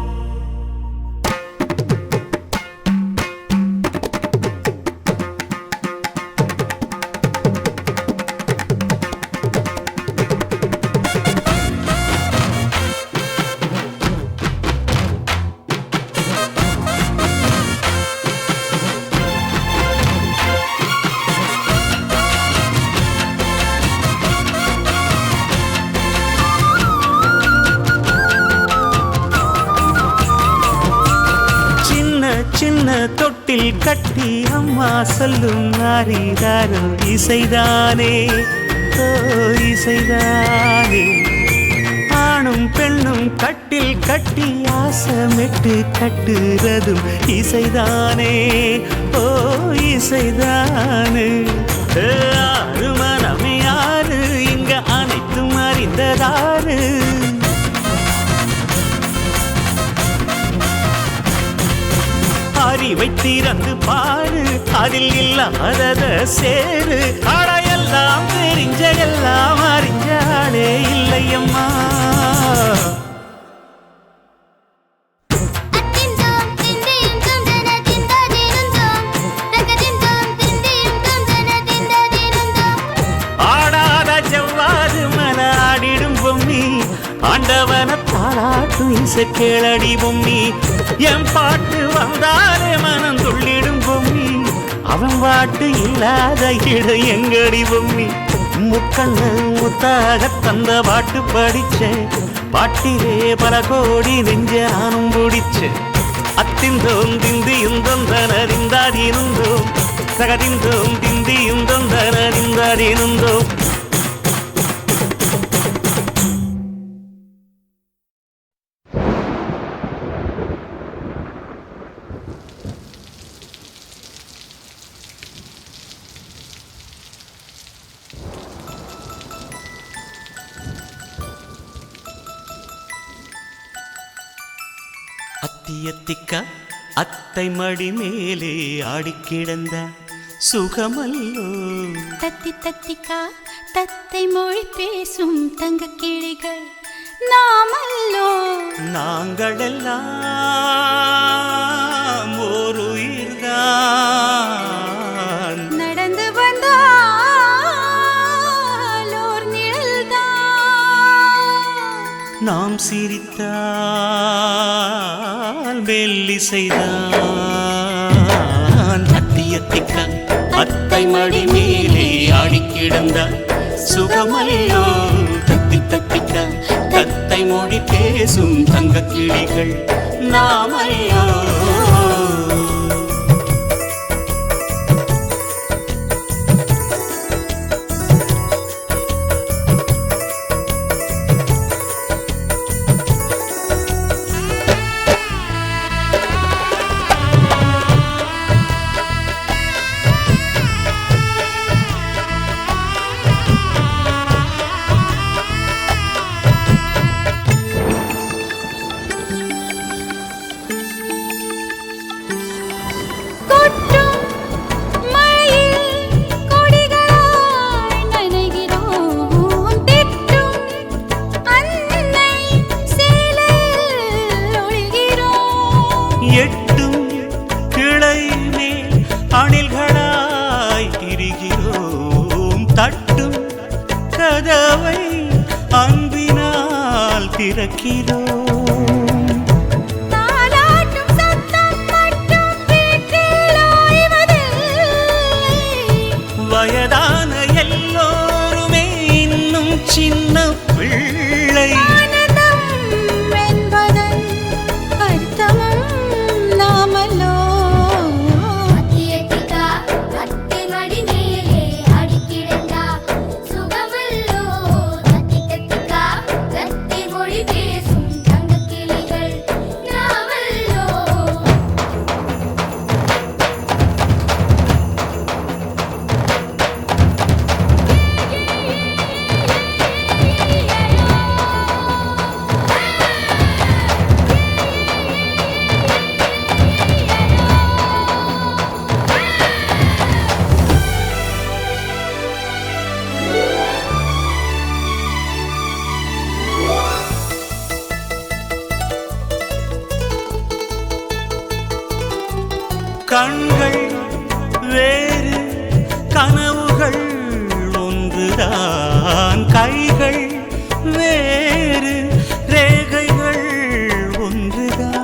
சின்ன தொட்டில் கட்டி அம்மா சொல்லும் நாரிதாரோ இசைதானே ஓ இசைதானே ஆணும் பெண்ணும் கட்டில் கட்டி ஆசமிட்டு கட்டுறதும் இசைதானே ஓ இசைதானே ஆறு மனமே யாரு இங்க அனைத்தும் அறிந்ததாரு அறிவை திறந்து பாரு அதில் இல்லாதத சேரு ஆடையெல்லாம் தெரிஞ்ச எல்லாம் அறிஞ்சாலே இல்லையம்மா அத்திந்தோம் திந்தியும் தொந்தன திந்தாதீனுந்தோம் தகதிந்தோம் திந்தியும் தொந்தன திந்தாதீனுந்தோம் ஆடாத ஜவ்வாது மனாடிடும் பொம்மி ஆண்டவன பாராட்டும் இசை கேளடி பொம்மி என் பாட்டு வந்தாலே மனம் துள்ளிடும் பொம்மி அவன் பாட்டு இல்லாத இடம் எங்கடி பொம்மி முக்கண்ணு முத்தாக தந்த பாட்டு படிச்சேன் பாட்டிலே பல கோடி நெஞ்ச நானும் பிடிச்சேன் அத்திந்தோம் திந்தியும் தொந்தன திந்தாதீனுந்தோம் தகதிந்தோம் திந்தியும் தொந்தன திந்தாதீனுந்தோம் அத்தியத்திக்கா அத்தை மடி மேலே ஆடிக்கிடந்த சுகமல்லோ. தத்தி தத்திக்கா தத்தை மொழி பேசும் தங்க கிளிகள் நாமல்லோ. நாங்களெல்லாம் ஒரு உயிர்தான், நடந்து வந்தால் ஓர் நிழல்தான். நாம் சிரித்தால் மெல்லிசைதான். அத்தியத்திக்கா அத்தை மடி மேலே ஆடிக்கிடந்த சுகமல்லோ. தத்தி தத்திக்கா தத்தை மொழி பேசும் தங்க கிளிகள் நாமல்லோ. எட்டும் கிளை மேல் அணில்களாய் திரிகிறோம். தட்டும் கதவை அன்பினால் திறக்கிறோம். வயதான எல்லோருமே இன்னும் சின்ன பிள்ளை. கண்கள் வேறு கனவுகள் ஒன்றுதான், கைகள் வேறு ரேகைகள் ஒன்றுதான்.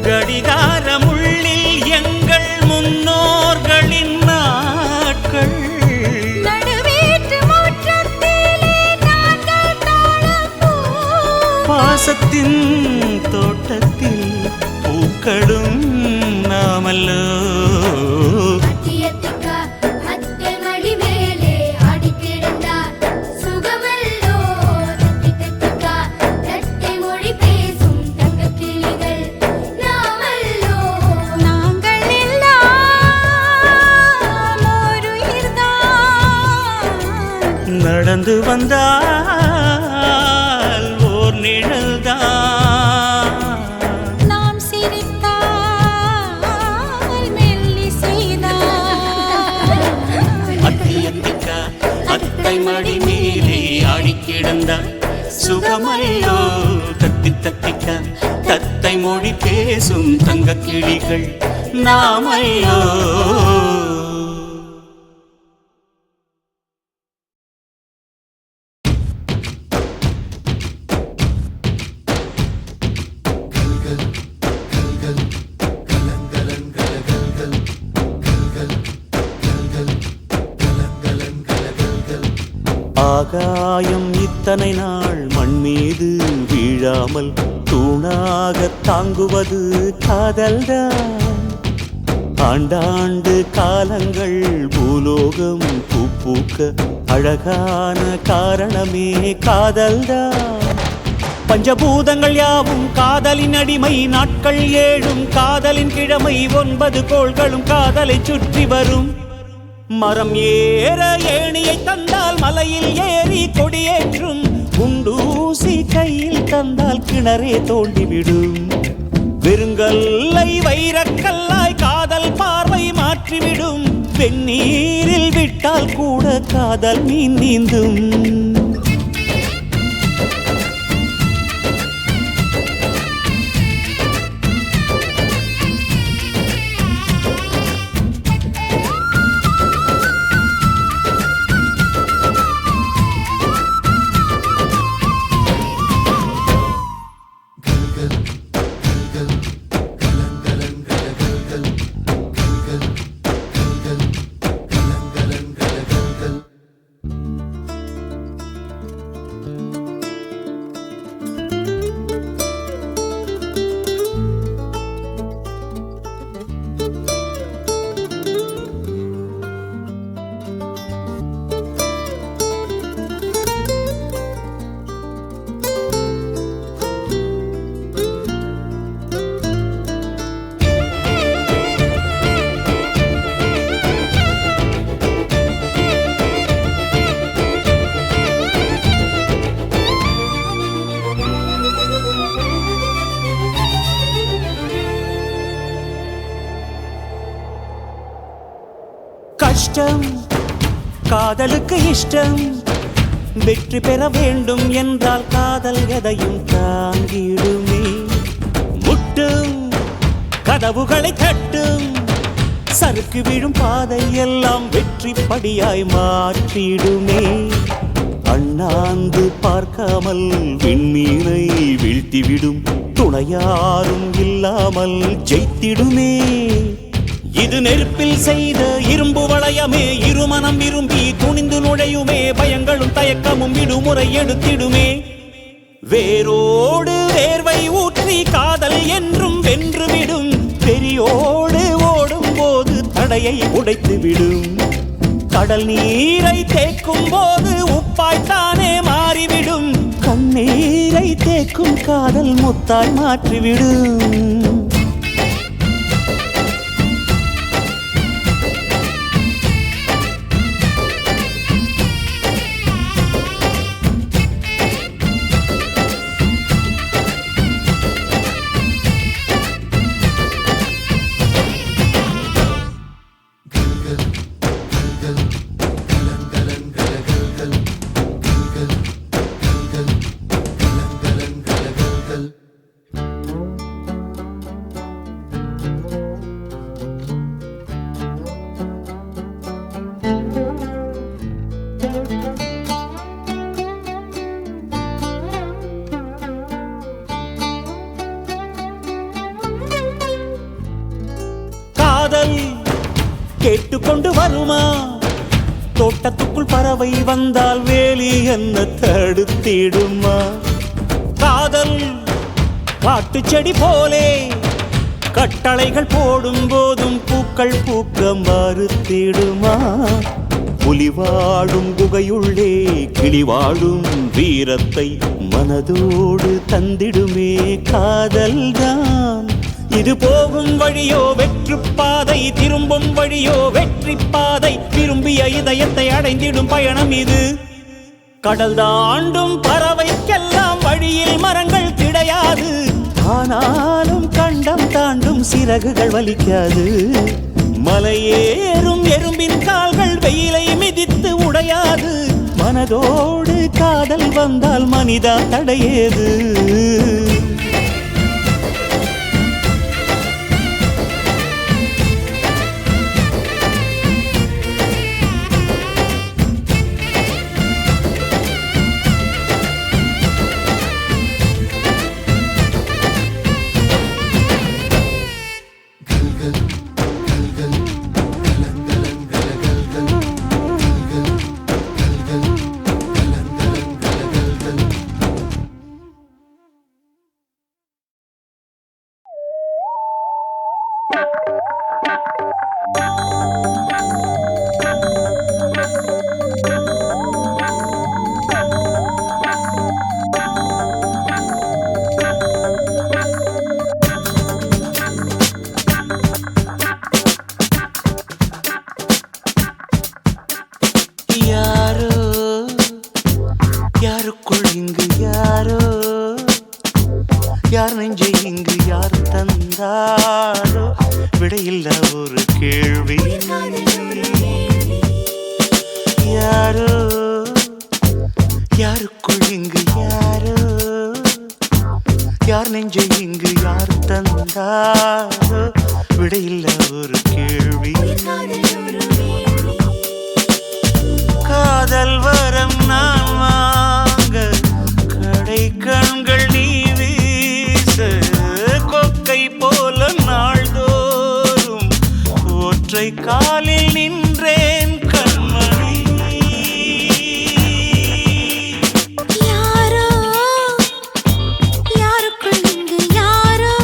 கடிகாரமுள்ளில் எங்கள் முன்னோர்களின் நாட்கள், பாசத்தின் தோட்டத்தில் பூக்களும் நாமல்லோ. நடந்து வந்தால் ஓர் நிழல்தான், நாம் சிரித்தால் மெல்லிசைதான். அத்தியத்திக்கா அத்தை மடி மேலே ஆடிக்கிடந்தார் சுகமல்லோ. தத்தி தத்திக்கா தத்தை மொழி பேசும் தங்க கிளிகள் நாமல்லோ. ஆகாயம் இத்தனை நாள் மண் மீது வீழாமல் தூணாக தாங்குவது காதல்தான். ஆண்டாண்டு காலங்கள் பூலோகம் பூக்க அழகான காரணமே காதல்தான். பஞ்சபூதங்கள் யாவும் காதலின் அடிமை, நாட்கள் 7 காதலின் கிழமை, 9 கோள்களும் காதலை சுற்றி வரும். மரம் ஏற ஏணியை தந்தால் மலையில் ஏறி கொடியேற்றும், குண்டூசி கையில் தந்தால் கிணறே தோண்டிவிடும். வெறுங்கல்லை வைரக்கல்லாய் காதல் பார்வை மாற்றிவிடும், வெந்நீரில் விட்டால் கூட காதல் மீன் நீந்தும். கஷ்டம் காதலுக்கு இஷ்டம், வெற்றி பெற வேண்டும் என்றால் காதல் எதையும் தாங்கிடுமே. முட்டும் கதவுகளை தட்டும், சறுக்கு விழும் பாதை எல்லாம் வெற்றி படியாய் மாற்றிடுமே. அண்ணாந்து பார்க்காமல் விண்மீனை வீழ்த்திவிடும், துணையாரும் இல்லாமல் ஜெயித்திடுமே. இது நெருப்பில் செய்த இரும்பு வளையமே, இருமனம் விரும்பி துணிந்து நுழையுமே. பயங்களும் தயக்கமும் விடுமுறை எடுத்திடுமே. வேரோடு வேர்வை ஊற்றி காதல் என்றும் வென்றுவிடும், பெரியோடு ஓடும் போது தடையை உடைத்துவிடும். கடல் நீரை தேக்கும் போது உப்பாய்த்தானே மாறிவிடும், கண்ணீரை தேக்கும் காதல் முத்தாய் மாற்றிவிடும். காதல் கேட்டுக்கொண்டு வருமா, தோட்டத்துக்குள் பறவை வந்தால் வேலி என்ன தடுத்திடுமா. காதல் காட்டு செடி போலே கட்டளைகள் போடும் போதும் பூக்கள் பூக்க மறுத்திடுமா. புலி வாழும் குகையுள்ளே கிளி வாழும் வீரத்தை மனதோடு தந்திடுமே காதல்தான். இது போகும் வழியோ வெற்று பாதை, திரும்பும் வழியோ வெற்றி பாதை. விரும்பிய இதயத்தை அடைந்திடும் பயணம் இது. கடல் தாண்டும் பறவைக்கெல்லாம் வழியில் மரங்கள் கிடையாது, ஆனாலும் கண்டம் தாண்டும் சிறகுகள் வலிக்காது. மலையேறும் எறும்பின் கால்கள் வெயிலை மிதித்து உடையாது, மனதோடு காதல் வந்தால் மனிதா தடையேது. விடையில்ல ஒரு கேள்வி. காதல் ஒரு வேள்வி. யாரோ யாருக்குள் இங்கு யாரோ, யார் நெஞ்சை இங்கு யார் தந்தாரோ, விடையில்ல ஒரு கேள்வி. காதல் ஒரு வேள்வி. காதல் வரம் நான் வாங்க கடை கண்கள் நீ வீச, கொக்கை போல நாள்தோறும் ஒற்றை காலில் நின்றேன் கண்மணி. யாரோ யாருக்குள் இங்கு யாரோ,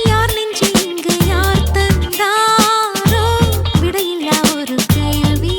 யார் நெஞ்சு இங்கு யார் தந்தாரோ, விடையில்லா ஒரு கேள்வி.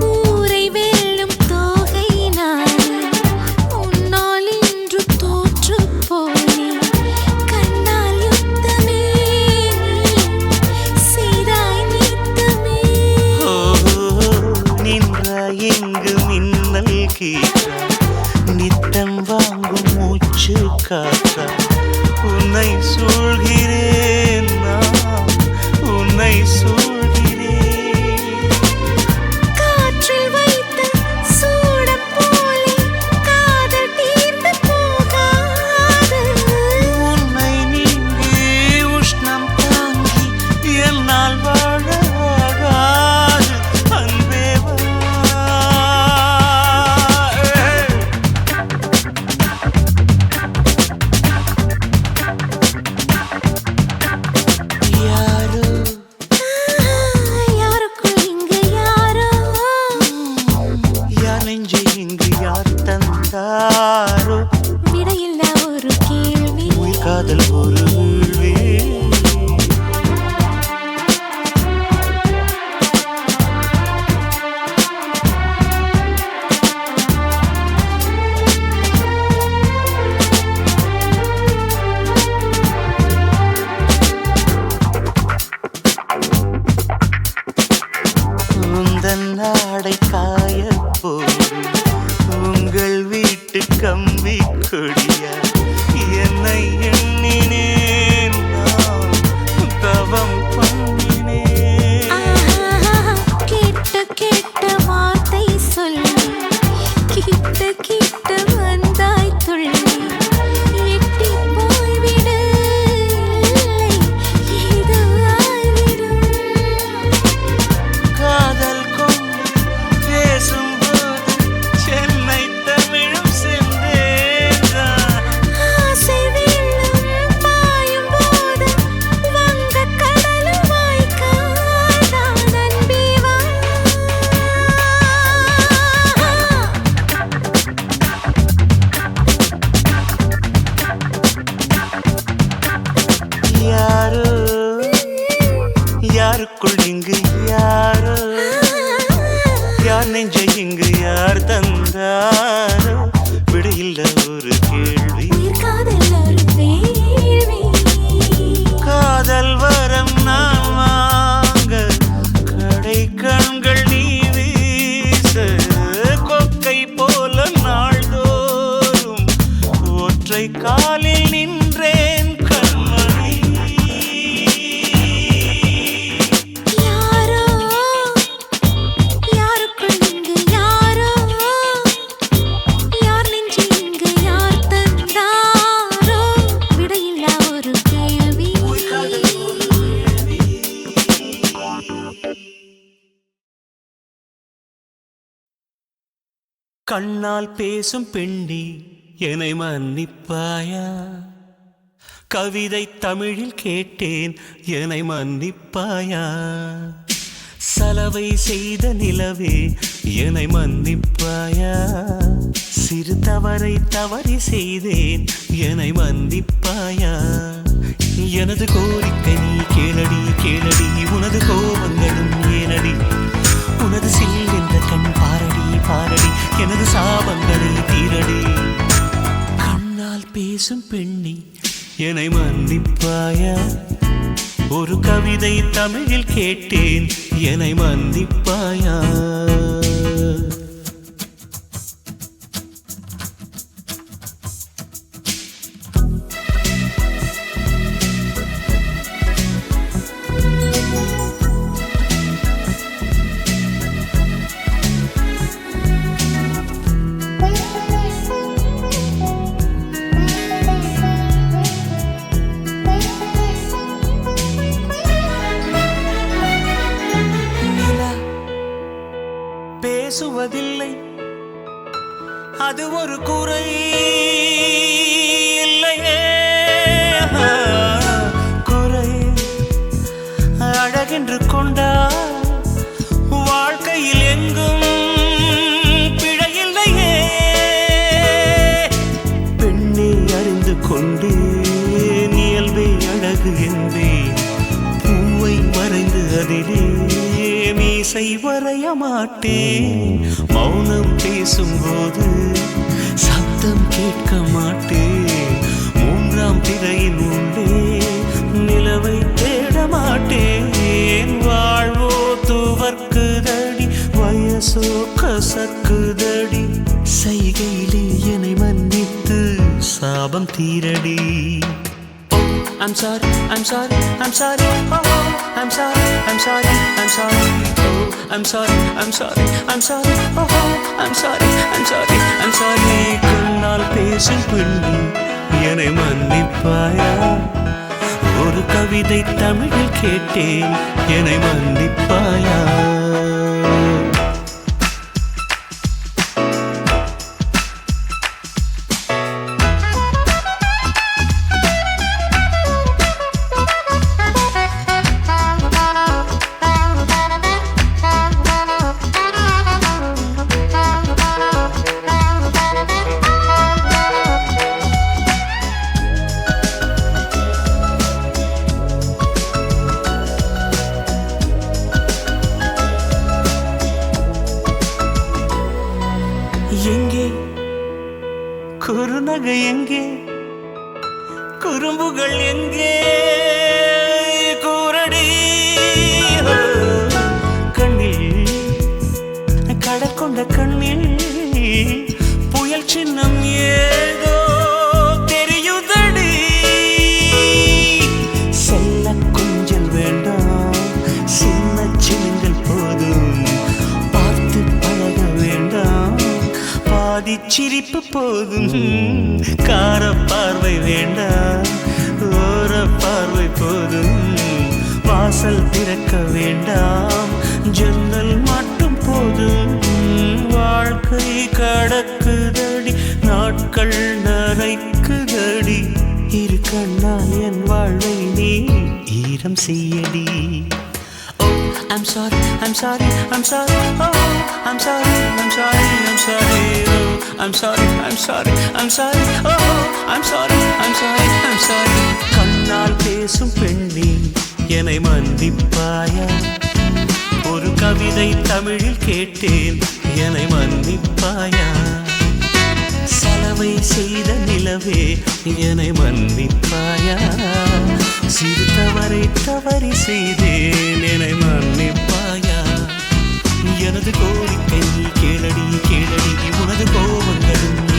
ஊரை வெல்லும் தோகை நானே, உன்னால் இன்று தோற்றுப் போனேன். கண்ணால் யுத்தமே செய்தாய் நித்தமே. ஓ, நின்றாய் இங்கு மின்னல் கீற்றா, நித்தம் வாங்கும் மூச்சு காற்றா, உன்னை சூழ்கிறேன் நான், உன்னை சூழ்கிறேன். காற்றில் வைத்த சூடம் போலே காதல் தீர்ந்து போகாது. உன்னை நீங்கி உஷ்ணம் தாங்கி என்னால் வாழ ஆகாது அன்பே வா. யாரோ யாருக்குள் இங்கு யாரோ, யார் நெஞ்சை இங்கு யார் தந்தாரோ, விடையில்லா ஒரு கேள்வி. உயிர் காதல் ஒரு வீழ்வே. உந்தன் நாடை காய போது உங்கள் வீட்டு கம்பி கொடியா, என்னை எண்ணினேன் நான் தவம் பண்ணினேன். ஆஹா, கேட்ட கேட்ட வார்த்தை சொல்லி கிட்ட கிட்ட வந்தாய் துள்ளி. எட்டி போய்விடு, இல்லை இது ஆய்விடும். காதல் கொண்டு பேசும்போது சென்னை தமிழும் சென்றேன். ஆசை வெள்ளம் பாயும் போது வங்கக் கடலும் வாய்க்காதான் அன்பே வா. யாரோ யாருக்குள் இங்கு யாரோ, யார் நெஞ்சை இங்கு யார் தந்தாரோ, விடையில்ல ஒரு கேள்வி. உயிர் காதல் ஒரு வேள்வி. காதல் வரம் நான் வாங்க கடை கண்கள் நீ வீச, கொக்கை போல நாள்தோறும் ஒற்றை காலில் நின்றேன் கண்மணி. யாரோ யாருக்குள் இங்கு யாரோ, யார் நெஞ்சு இங்கு யார் தந்தாரோ, விடையில்லா ஒரு கேள்வி. கண்ணால் பேசும் பெண்ணே என்னை மன்னிப்பாயா, கவிதை தமிழில் கேட்டேன் என்னை மன்னிப்பாயா, சலவை செய்த நிலவே என்னை மன்னிப்பாயா? சிறு தவறை தவறி செய்தேன் என்னை மன்னிப்பாயா? எனது கோரிக்கை நீ கேளடி கேளடி, உனது கோபங்களும் ஏனடி? உனது சில் என்ற கண் பாரடி பாரடி, எனது சாபங்களை தீரடி. கண்ணால் பேசும் பெண்ணி என்னை மன்னிப்பாயா? ஒரு கவிதை தமிழில் கேட்டேன் என்னை மன்னிப்பாயா? பேசுவதில்லை அது ஒரு குறை இல்லையே, குறை அழகென்று கொண்டால் வாழ்க்கையில் எங்கும் பிழையில்லையே. பெண்ணை அறிந்து கொண்டே இயல்பே அழகு என்பேன், பூவை வரைந்து அதிலே மீசை வரைய மாட்டேன். மௌனம் பேசும்போது சப்தம் கேட்க மாட்டேன். மூன்றாம் திரையின் உள்ளே நிலவை தேட மாட்டேன். வாழ்வோ துவர்க்குதடி, வயசோ கசக்குதடி. செய்கையிலே என்னை மன்னித்து சாபம் தீரடி. I'm sorry, I'm sorry, I'm sorry, oh, I'm sorry, I'm sorry, I'm sorry, oh, I'm sorry, I'm sorry, I'm sorry, oh, I'm sorry, I'm sorry, I'm sorry. கண்ணால் பேசும் பெண்ணி என்னை மன்னிப்பாயா? ஒரு கவிதை தமிழில் கேட்டேன் என்னை மன்னிப்பாயா? எங்கே குறுநகை, எங்கே குறும்புகள், எங்கே கூரடி? கண்ணில் கடற்கொண்ட கண்ணில் புயல் சின்னம் ஏதோ தெரியுதடி. செல்ல கொஞ்சல் வேண்டாம், சின்ன சின்னங்கள் போதும், பார்த்து பழக வேண்டாம், பாதி சிரிப்பு போதும். கார பார்வை வேண்டாம், ஓர பார்வை போதும். வாசல் திறக்க வேண்டாம், ஜன்னல் மட்டும் போதும். வாழ்க்கை கடக்குதடி, நாட்கள் நரைக்குதடி. இரு கண்ணால் என் வாழ்வை நீ ஈரம் செய்யடி. I'm sorry, I'm sorry, I'm sorry, oh, I'm sorry, I'm sorry, I'm sorry, oh, I'm sorry, I'm sorry, I'm sorry, oh, I'm sorry, I'm sorry, I'm sorry. கண்ணால் பேசும் பெண்ணே என்னை மன்னிப்பாயா? ஒரு கவிதை தமிழில் கேட்டேன் என்னை மன்னிப்பாயா? சலவை செய்த நிலவே என்னை மன்னிப்பாயா? சிறு தவறை தவறி செய்தேன் என்னை மன்னிப்பாயா? எனது கோரிக்கை நீ கேளடி கேளடி, உனது கோபங்களும்